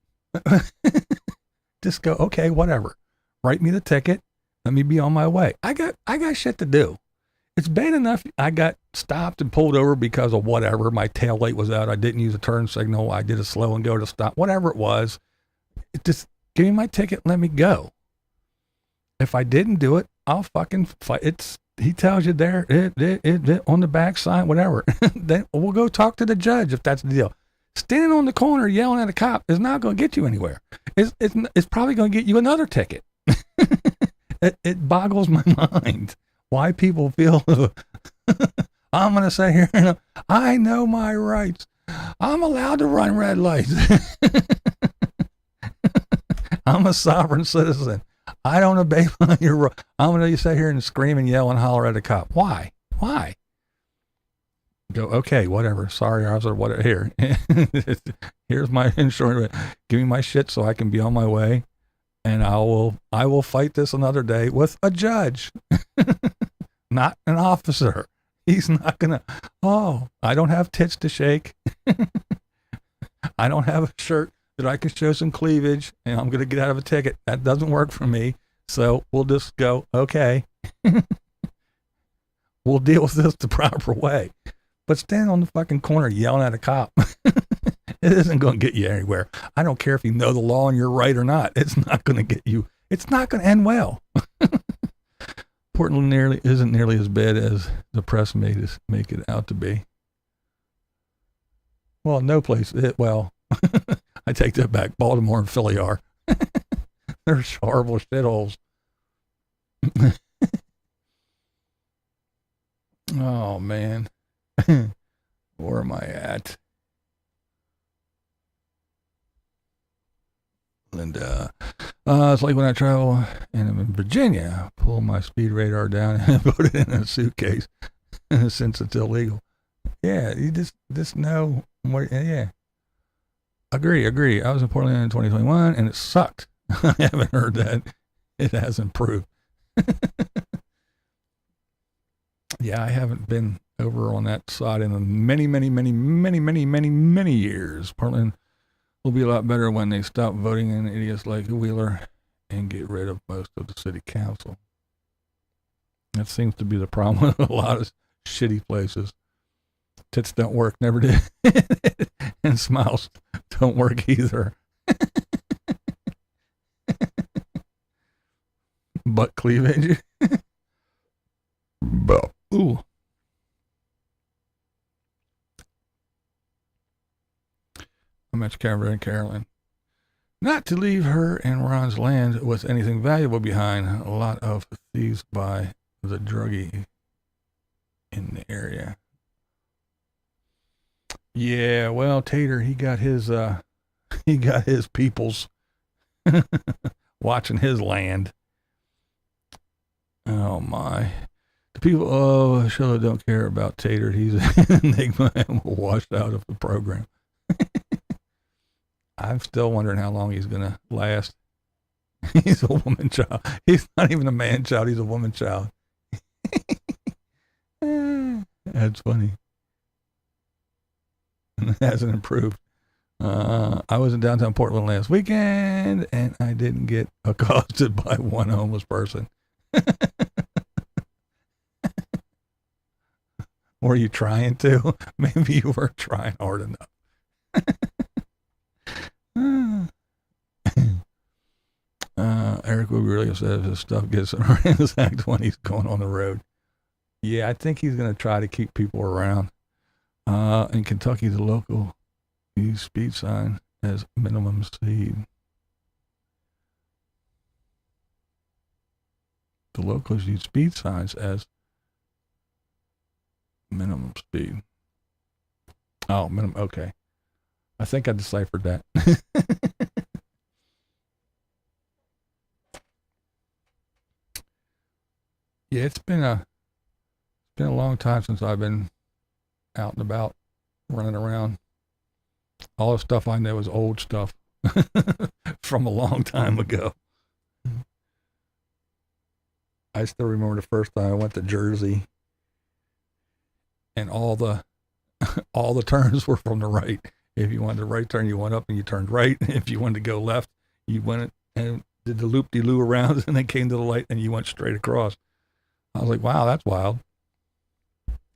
Just go, okay, whatever. Write me the ticket. Let me be on my way. I got shit to do. It's bad enough I got stopped and pulled over because of whatever. My tail light was out. I didn't use a turn signal. I did a slow and go to stop. Whatever it was. Just give me my ticket. Let me go. If I didn't do it, I'll fucking fight. He tells you there, it on the back sign, whatever. Then we'll go talk to the judge if that's the deal. Standing on the corner yelling at a cop is not going to get you anywhere. It's probably going to get you another ticket. It boggles my mind why people feel I'm going to say here, I know my rights. I'm allowed to run red lights. I'm a sovereign citizen. I don't obey your. I'm going to sit here and scream and yell and holler at a cop. Why? Go, okay, whatever. Sorry, officer. Whatever. Here, here's my insurance. Give me my shit so I can be on my way, and I will fight this another day with a judge, not an officer. He's not gonna. Oh, I don't have tits to shake. I don't have a shirt that I can show some cleavage, and I'm gonna get out of a ticket. That doesn't work for me. So we'll just go, okay. We'll deal with this the proper way. But stand on the fucking corner yelling at a cop. It isn't going to get you anywhere. I don't care if you know the law and you're right or not. It's not going to get you. It's not going to end well. Portland isn't nearly as bad as the press make it out to be. Well, no place. I take that back. Baltimore and Philly are. They're horrible shitholes. Oh, man. Where am I at? Linda. It's like when I travel and I'm in Virginia, pull my speed radar down and put it in a suitcase since it's illegal. Yeah, you just know what, yeah. Agree. I was in Portland in 2021 and it sucked. I haven't heard that it has improved. Yeah, I haven't been over on that side in many years. Portland will be a lot better when they stop voting in idiots like Wheeler and get rid of most of the city council. That seems to be the problem with a lot of shitty places. Tits don't work, never did. And smiles don't work either. Butt cleavage. Ooh. I'm at Cameron and Carolyn. Not to leave her and Ron's land with anything valuable behind. A lot of thieves by the druggie in the area. Yeah, well, Tater, he got his peoples watching his land. Oh my. The people surely don't care about Tater. He's an enigma and washed out of the program. I'm still wondering how long he's gonna last. He's a woman child. He's not even a man child, he's a woman child. That's funny. It hasn't improved. I was in downtown Portland last weekend and I didn't get accosted by one homeless person. Were you trying to? Maybe you were trying hard enough. Eric will be really upset if his stuff gets ransacked when he's going on the road. Yeah, I think he's going to try to keep people around. In Kentucky, the local use speed sign as minimum speed. The locals use speed signs as minimum speed. Oh, minimum. Okay. I think I deciphered that. Yeah, it's been a long time since I've been out and about, running around. All the stuff I know is old stuff from a long time ago. I still remember the first time I went to Jersey, and all the turns were from the right. If you wanted a right turn, you went up and you turned right. If you wanted to go left, you went and did the loop-de-loo around and then came to the light and you went straight across. I was like, wow, that's wild.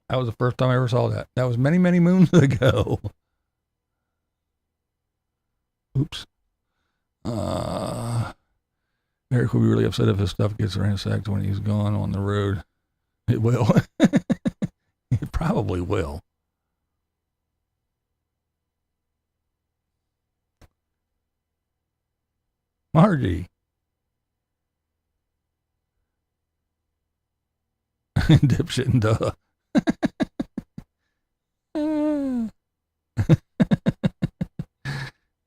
That was the first time I ever saw that. That was many, many moons ago. Oops. Eric will be really upset if his stuff gets ransacked when he's gone on the road. It will. It probably will. Margie. Dipshit and duh.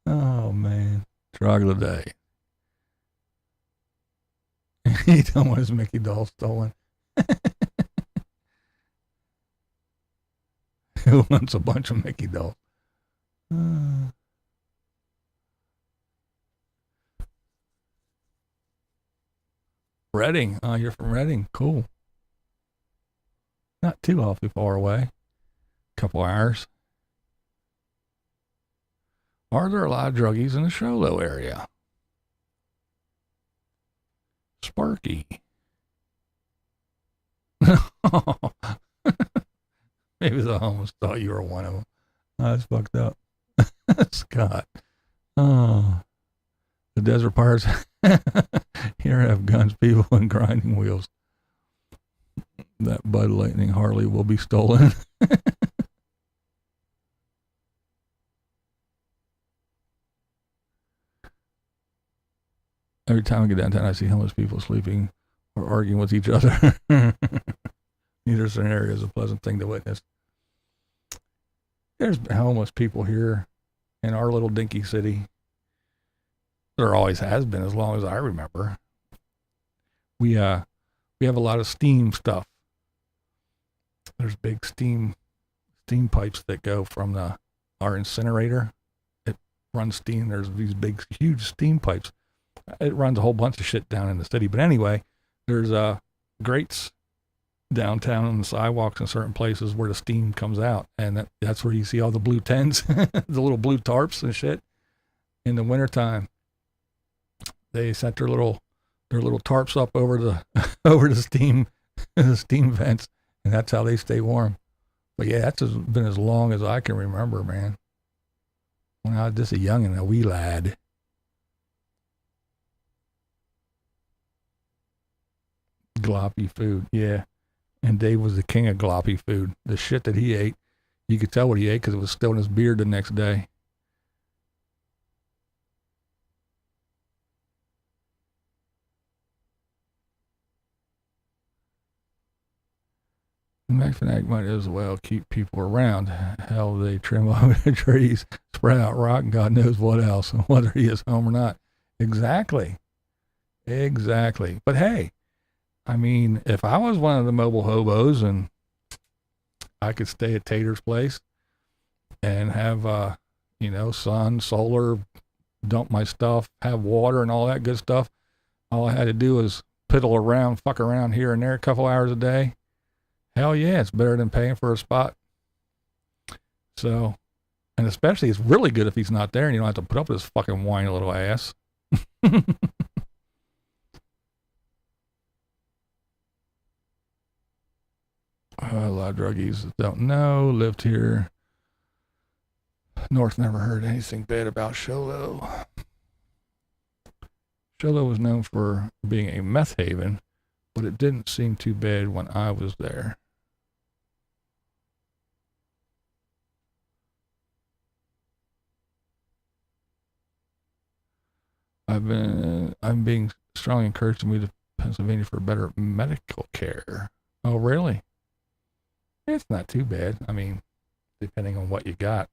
Oh man. Drug of the day. He don't want his Mickey doll stolen. Who wants a bunch of Mickey dolls? Reading. Oh, you're from Reading. Cool. Not too awfully far away. Couple hours. Are there a lot of druggies in the Sholo area? Sparky. Maybe the homeless thought you were one of them. That's fucked up. Scott. Oh. The Desert Pirates here have guns, people, and grinding wheels. That Bud Lightning Harley will be stolen. Every time I get downtown, I see homeless people sleeping or arguing with each other. Neither scenario is a pleasant thing to witness. There's homeless people here in our little dinky city. There always has been, as long as I remember. We have a lot of steam stuff. There's big steam pipes that go from our incinerator. It runs steam. There's these big, huge steam pipes. It runs a whole bunch of shit down in the city. But anyway, there's grates downtown on the sidewalks in certain places where the steam comes out, and that's where you see all the blue tents, the little blue tarps and shit. In the wintertime, they set their little tarps up over the steam vents, and that's how they stay warm. But yeah, that's been as long as I can remember, man. When I was just a youngin', a wee lad. Gloppy food, yeah. And Dave was the king of gloppy food. The shit that he ate, you could tell what he ate because it was still in his beard the next day. Nomadic Fanatic might as well keep people around. Hell, they trim over the trees, spread out rock, and God knows what else, whether he is home or not. Exactly. But hey, I mean, if I was one of the mobile hobos and I could stay at Tater's place and have, sun, solar, dump my stuff, have water and all that good stuff, all I had to do was piddle around, fuck around here and there a couple hours a day. Hell yeah, it's better than paying for a spot. So, and especially it's really good if he's not there and you don't have to put up with his fucking whiny little ass. A lot of druggies that don't know, lived here. North never heard anything bad about Sholo. Sholo was known for being a meth haven, but it didn't seem too bad when I was there. I'm being strongly encouraged to move to Pennsylvania for better medical care. Oh, really? It's not too bad. I mean, depending on what you got,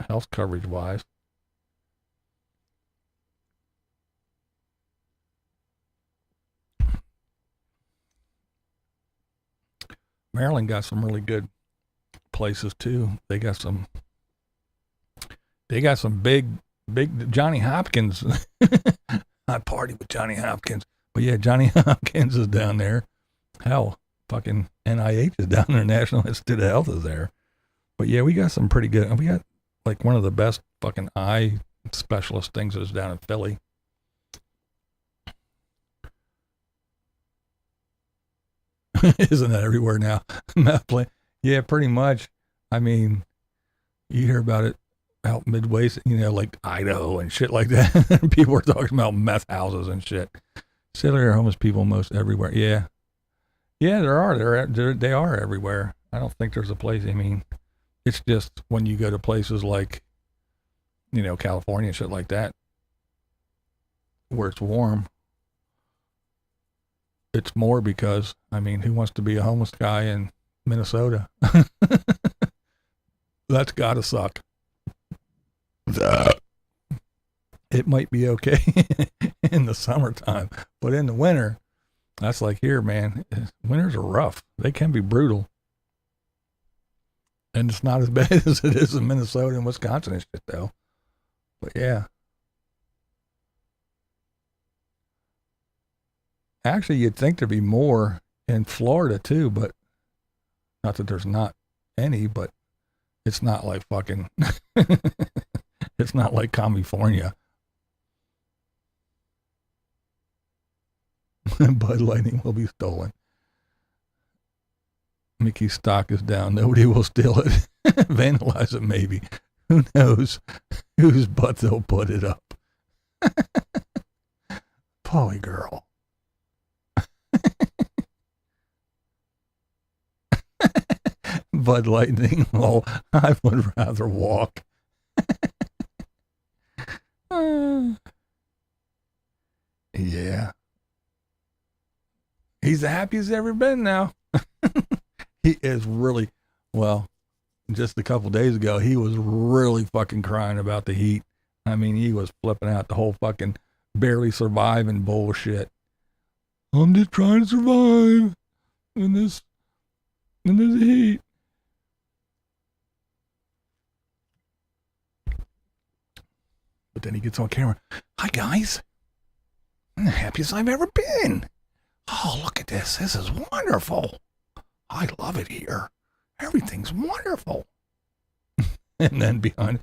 health coverage wise. Maryland got some really good places too. They got some big Johnny Hopkins. I party with Johnny Hopkins, but yeah, Johnny Hopkins is down there. Hell, fucking NIH is down there. National Institute of Health is there. But yeah, we got some pretty good. We got like one of the best fucking eye specialist things is down in Philly. Isn't that everywhere now? Yeah, pretty much. I mean, you hear about it out midway, like Idaho and shit like that. People are talking about meth houses and shit. Cellular homeless people most everywhere. Yeah, there are. They are everywhere. I don't think there's a place. I mean, it's just when you go to places like, California and shit like that, where it's warm. It's more because, I mean, who wants to be a homeless guy in Minnesota? That's gotta suck. It might be okay in the summertime, but in the winter, that's like here, man. Winters are rough. They can be brutal. And it's not as bad as it is in Minnesota and Wisconsin and shit, though. But yeah. Actually, you'd think there'd be more in Florida too, but not that there's not any, but it's not like fucking, it's not like California. Bud Lightning will be stolen. Mickey's stock is down. Nobody will steal it. Vandalize it maybe. Who knows whose butt they'll put it up. Polly girl. Bud Lightning. Oh, I would rather walk. Yeah. He's the happiest he's ever been now. He is really, well, just a couple days ago, he was really fucking crying about the heat. I mean, he was flipping out the whole fucking barely surviving bullshit. I'm just trying to survive in this heat. But then he gets on camera. Hi, guys. I'm the happiest I've ever been. Oh, look at this. This is wonderful. I love it here. Everything's wonderful. And then behind,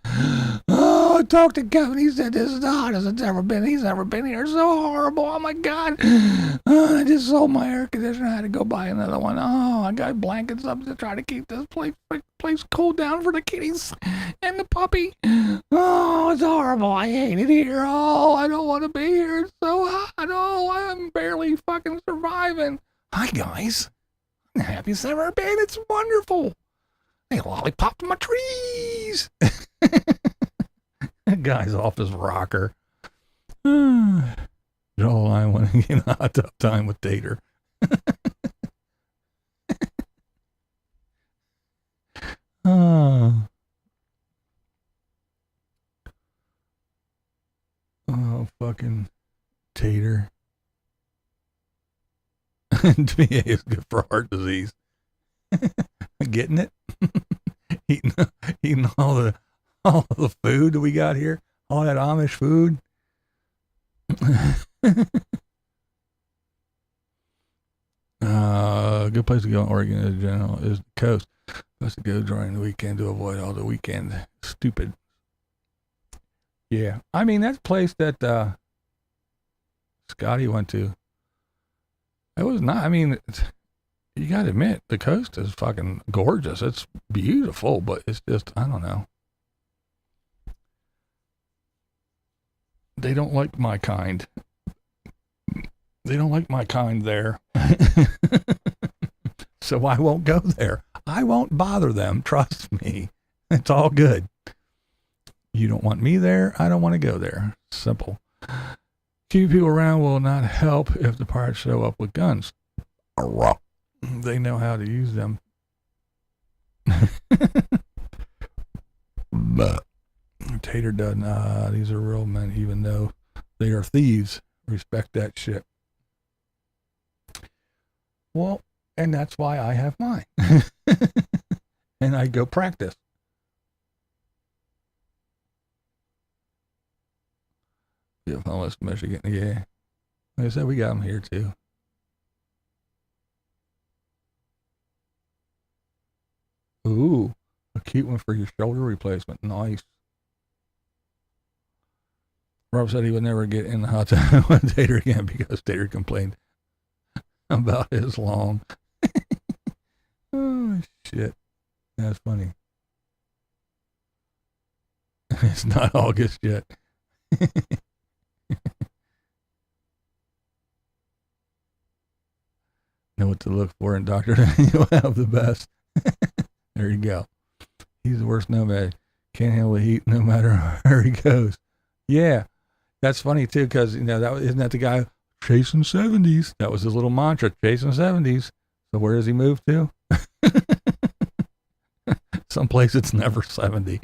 oh, I talked to Kevin. He said this is the hottest it's ever been. He's never been here. So horrible. Oh, my God. I just sold my air conditioner. I had to go buy another one. Oh, I got blankets up to try to keep this place cool down for the kitties and the puppy. Oh, it's horrible. I hate it here. Oh, I don't want to be here. It's so hot. Oh, I'm barely fucking surviving. Hi, guys. I'm the happiest I've ever been. It's wonderful. They lollipopped my trees. That guy's off his rocker. Joel and I want to get a hot tub time with Tater. fucking Tater. DBA is good for heart disease. Getting it? eating all the food that we got here, all that Amish food. Good place to go in Oregon in general is the coast. Supposed to go during the weekend to avoid all the weekend stupid. Yeah, I mean that place that Scotty went to. It was not. I mean, you gotta admit the coast is fucking gorgeous. It's beautiful, but it's just I don't know. They don't like my kind. They don't like my kind there. So I won't go there. I won't bother them. Trust me. It's all good. You don't want me there. I don't want to go there. Simple. Keeping people around will not help if the pirates show up with guns. They know how to use them. But Tater doesn't. These are real men, even though they are thieves. Respect that shit. Well, and that's why I have mine. And I go practice. Yeah, West Michigan. Yeah. Like I said, we got them here too. Ooh, a cute one for your shoulder replacement. Nice. Rob said he would never get in the hot tub with Tater again because Tater complained about his long. Oh, shit. That's funny. It's not August yet. Know what to look for in Dr. You'll have the best. There you go. He's the worst nomad. Can't handle the heat no matter where he goes. Yeah. That's funny too, because isn't that the guy chasing 70s? That was his little mantra, chasing 70s. So where does he move to? Someplace it's never 70.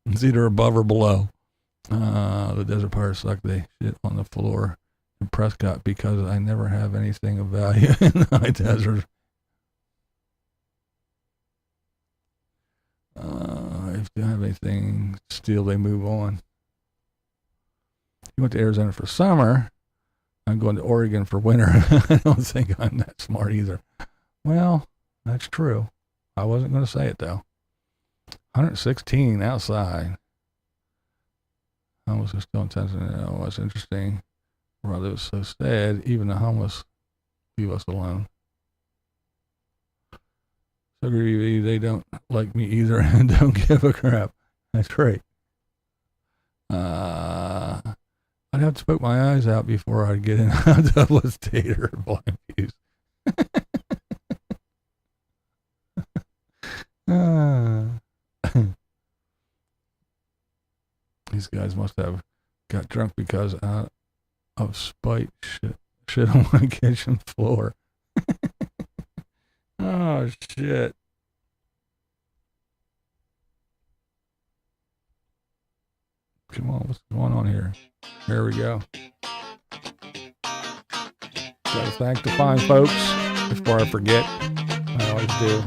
It's either above or below. The desert pirates suck. They shit on the floor in Prescott because I never have anything of value in the high desert. If they don't have anything still, they move on. You went to Arizona for summer. I'm going to Oregon for winter. I don't think I'm that smart either. Well, that's true. I wasn't going to say it though. 116 outside. Homeless are still in Tanzania. Oh, that's interesting. Brother was so sad. Even the homeless leave us alone. So they don't like me either and don't give a crap. That's great. I'd have to poke my eyes out before I'd get in a double Tater BlindViews. These guys must have got drunk because out of spite shit on my kitchen floor. Oh shit. Come on, what's going on here? There we go. Gotta thank the fine folks before I forget. I always do.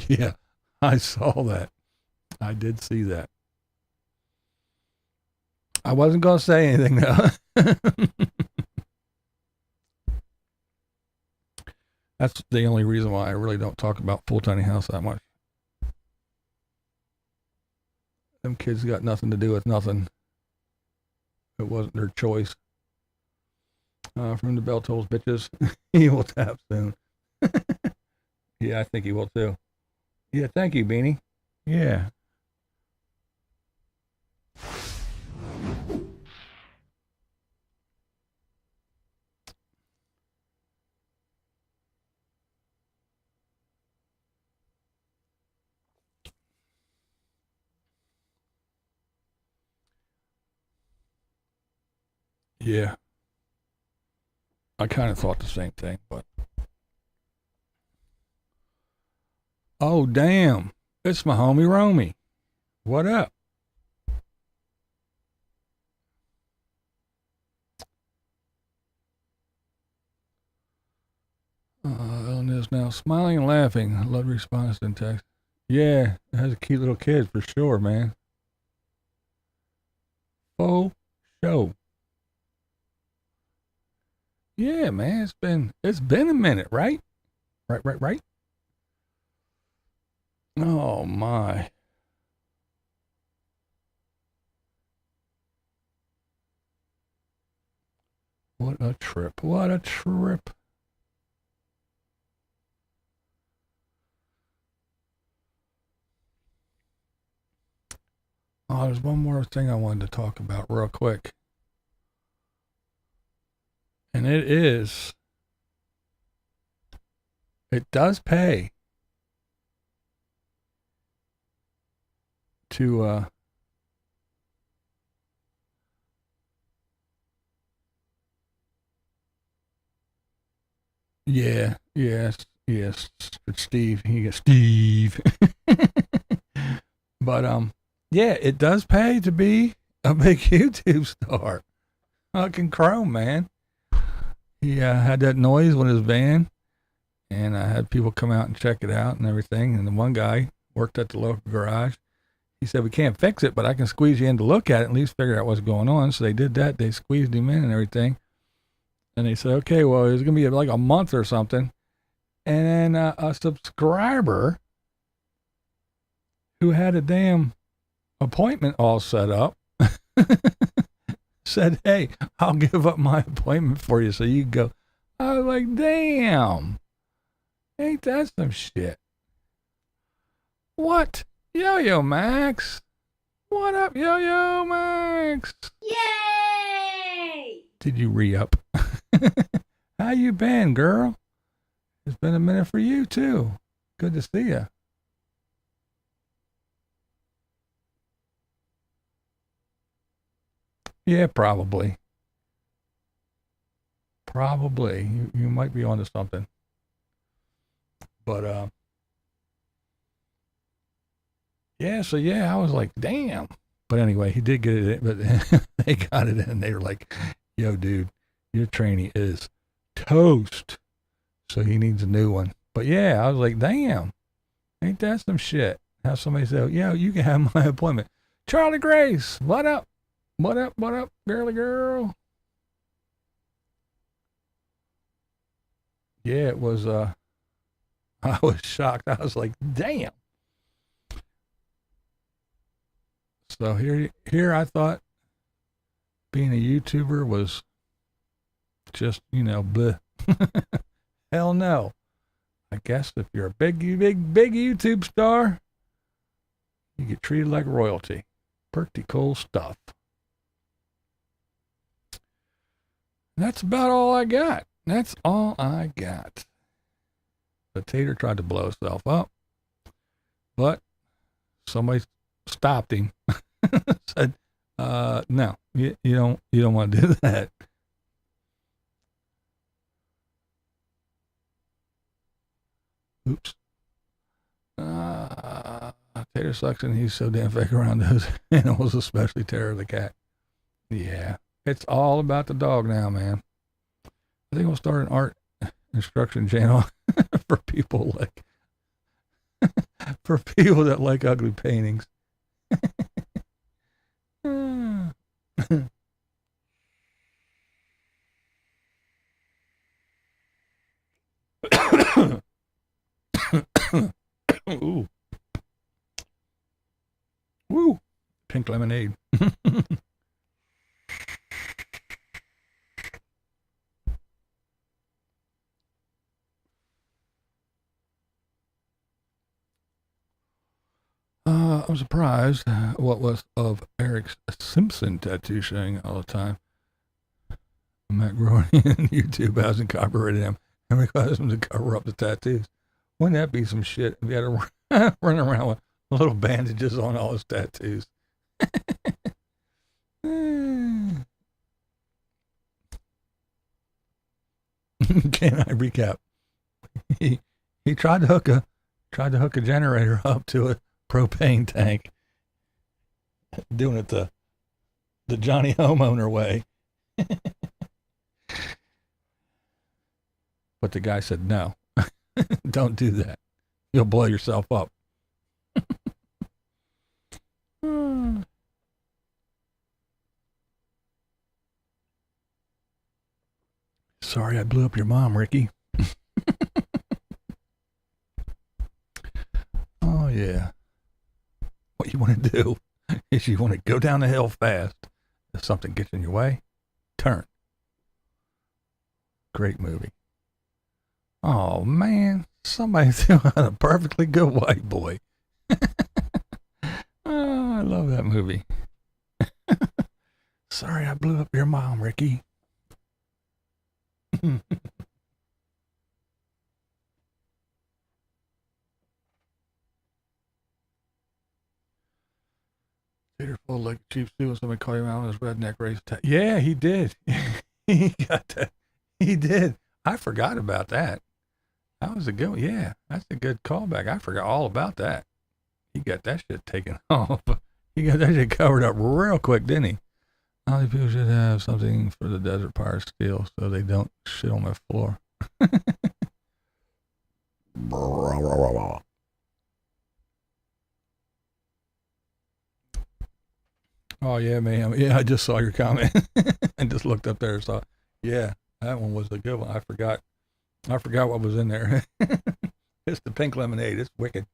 Yeah, I saw that. I did see that. I wasn't going to say anything though. That's the only reason why I really don't talk about Full Tiny House that much. Them kids got nothing to do with nothing. It wasn't their choice. From the Bell Tolls bitches, he will tap soon. Yeah, I think he will too. Yeah, thank you, Beanie. Yeah. Yeah. I kind of thought the same thing, but. Oh, damn. It's my homie Romy. What up? Ellen is now smiling and laughing. I love the response in text. Yeah, it has a cute little kid for sure, man. Faux show. Yeah, man, it's been a minute, right? Right. Oh my. What a trip. What a trip. Oh, there's one more thing I wanted to talk about real quick. And it does pay to yes, Steve. But yeah, it does pay to be a big YouTube star. Fucking Chrome, man. He had that noise with his van, and I had people come out and check it out and everything. And the one guy worked at the local garage. He said, we can't fix it, but I can squeeze you in to look at it and at least figure out what's going on. So they did that. They squeezed him in and everything. And they said, okay, well, it's going to be like a month or something. And then a subscriber who had a damn appointment all set up said, hey, I'll give up my appointment for you so you can go. I was like, damn. Ain't that some shit? What? Yo-Yo Max. What up, Yo-Yo Max? Yay! Did you re-up? How you been, girl? It's been a minute for you, too. Good to see you. Yeah, probably. Probably. You might be onto something. But, yeah, so yeah, I was like, damn. But anyway, he did get it in, but they got it in and they were like, yo, dude, your trainee is toast. So he needs a new one. But yeah, I was like, damn, ain't that some shit? How somebody said, yo, you can have my appointment. Charlie Grace, what up? What up, girly girl? Yeah, it was, I was shocked. I was like, damn. So here I thought being a YouTuber was just, bleh. Hell no. I guess if you're a big YouTube star, you get treated like royalty. Pretty cool stuff. That's about all I got. That's all I got. The Tater tried to blow himself up, but somebody stopped him. Said, no, you don't want to do that. Oops. Tater sucks and he's so damn fake around those animals, especially Terror the cat. Yeah. It's all about the dog now, man. I think we'll start an art instruction channel for people that like ugly paintings. Ooh. Woo. Pink lemonade. I'm surprised what was of Eric's Simpson tattoo showing all the time. Matt Groening and YouTube hasn't copyrighted him and requires him to cover up the tattoos. Wouldn't that be some shit if he had to run around with little bandages on all his tattoos? Can I recap? He tried to hook a generator up to a propane tank, doing it the Johnny homeowner way. But the guy said, no, don't do that. You'll blow yourself up. Sorry I blew up your mom, Ricky. Oh, yeah. What you want to do is you want to go down the hill fast. If something gets in your way, turn. Great movie. Oh, man. Somebody threw out a perfectly good white boy. Oh, I love that movie. Sorry I blew up your mom, Ricky. Tater full like cheap suit when somebody call him out on his redneck race. Yeah, he did. He got that. He did. I forgot about that. That was a good one. Yeah, that's a good callback. I forgot all about that. He got that shit taken off. He got that shit covered up real quick, didn't he? All these people should have something for the desert pirates steal so they don't shit on my floor. Oh, yeah, man. Yeah, I just saw your comment. I just looked up there and saw, yeah, that one was a good one. I forgot what was in there. It's the pink lemonade. It's wicked.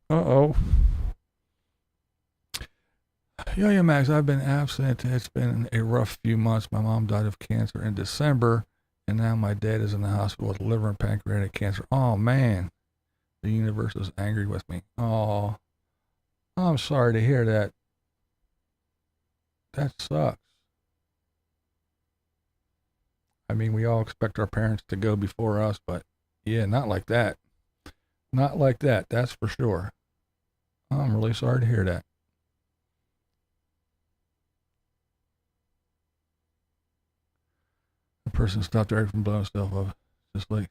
Uh-oh. Yo, Max, I've been absent. It's been a rough few months. My mom died of cancer in December, and now my dad is in the hospital with liver and pancreatic cancer. Oh, man. The universe is angry with me. Oh, I'm sorry to hear that. That sucks. I mean, we all expect our parents to go before us, but yeah, not like that. Not like that, that's for sure. I'm really sorry to hear that. The person stopped right from blowing stuff up. Just like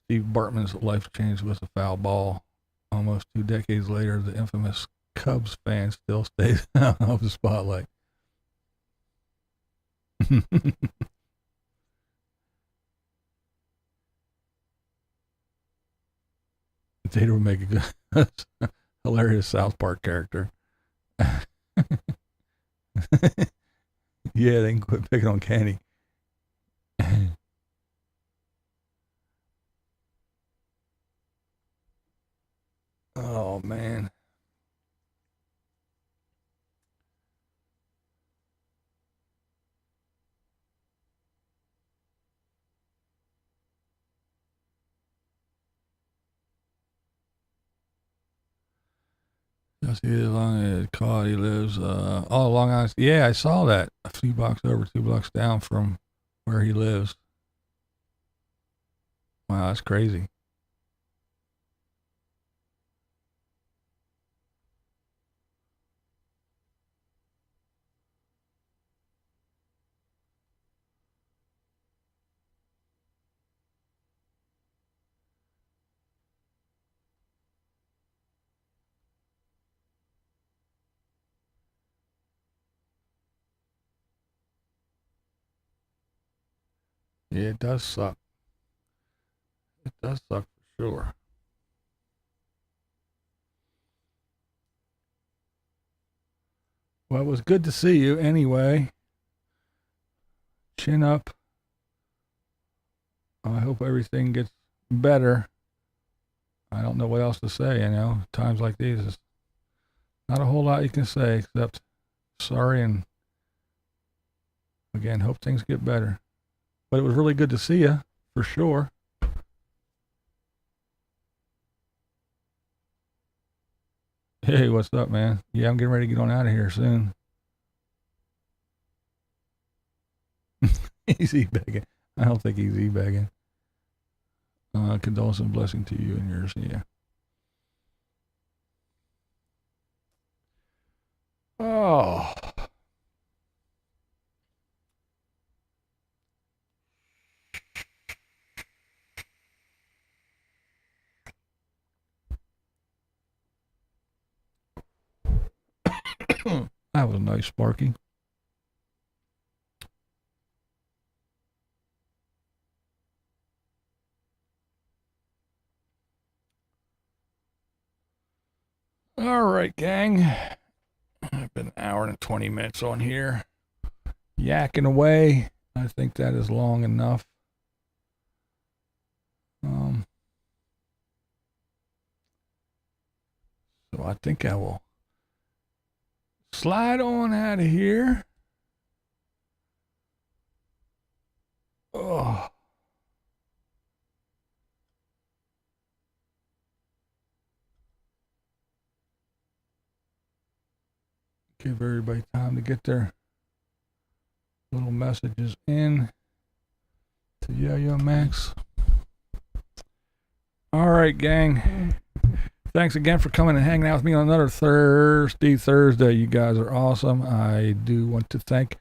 Steve Bartman's life changed with a foul ball. Almost 2 decades later, the infamous Cubs fan still stays out of the spotlight. Tater would make a good, hilarious South Park character. Yeah, they can quit picking on Kenny. Oh, man. I see it along call he lives all along on. Yeah, I saw that. A few blocks over, 2 blocks down from where he lives. Wow, that's crazy. Yeah, it does suck. It does suck for sure. Well, it was good to see you anyway. Chin up. I hope everything gets better. I don't know what else to say, Times like these, is not a whole lot you can say except sorry and, again, hope things get better. But it was really good to see you, for sure. Hey, what's up, man? Yeah, I'm getting ready to get on out of here soon. He's e-begging. I don't think he's e-begging. Condolence and blessing to you and yours, yeah. Oh, That was nice, Sparky. All right, gang. I've been an hour and 20 minutes on here. Yakking away. I think that is long enough. So I think I will slide on out of here. Oh. Give everybody time to get their little messages in to Yo-Yo Max. All right, gang. Thanks again for coming and hanging out with me on another Thursday. You guys are awesome. I do want to thank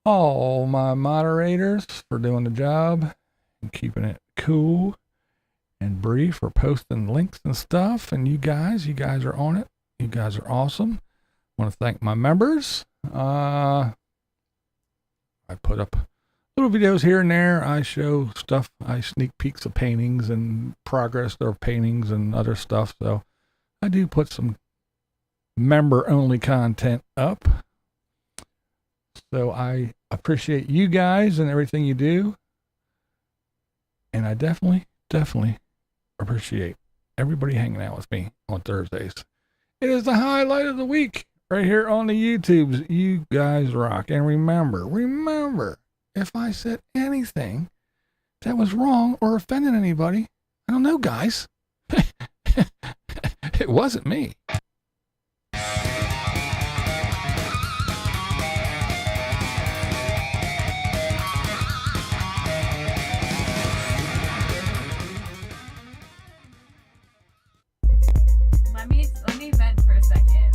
all my moderators for doing the job and keeping it cool and brief, for posting links and stuff. And you guys are on it. You guys are awesome. I want to thank my members. I put up little videos here and there. I show stuff. I sneak peeks of paintings and progress of paintings and other stuff. So I do put some member-only content up. So I appreciate you guys and everything you do. And I definitely appreciate everybody hanging out with me on Thursdays. It is the highlight of the week right here on the YouTubes. You guys rock. And remember, if I said anything that was wrong or offended anybody, I don't know, guys. It wasn't me. Let me vent for a second.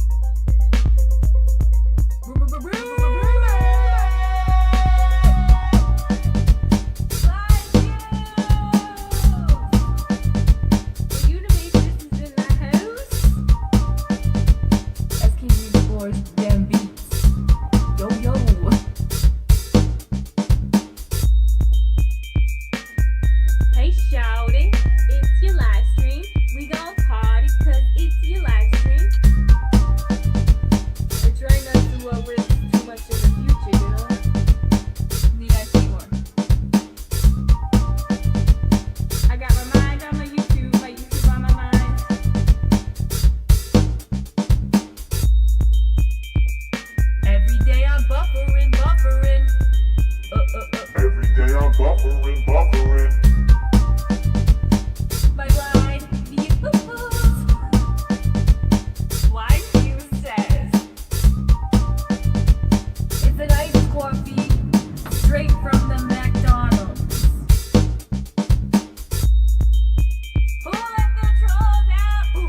Unabassist is in the house. SKB boys, damn beats. Yo yo. Hey shouty, it's your live stream. We gon' party 'cause it's your live stream. We're trying not to risk too much in the future, you know? Need I say more? I got my mind on my YouTube on my mind. Every day I'm buffering. Every day I'm buffering. My blind views. Blind views says it's an iced coffee straight from the McDonald's. Who let the trolls out? Who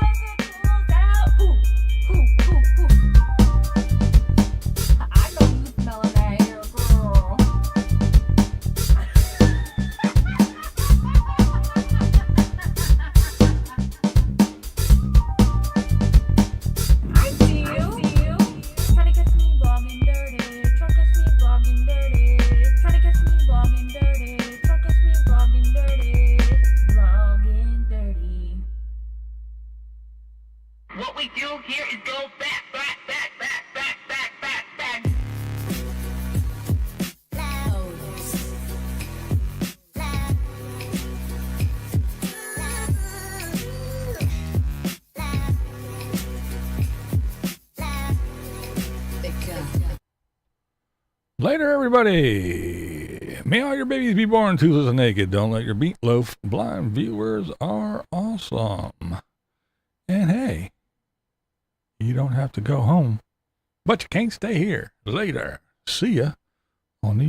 let the trolls out? Who? I know you smelling that hair, girl. I see you. Trying to catch me vlogging dirty. Try to catch me vlogging dirty. Try to catch me vlogging dirty. Try to catch me vlogging dirty. Vlogging dirty. What we do here is go back. Later, everybody. May all your babies be born toothless and naked. Don't let your meatloaf. Blind viewers are awesome. And hey, you don't have to go home, but you can't stay here. Later. See ya on the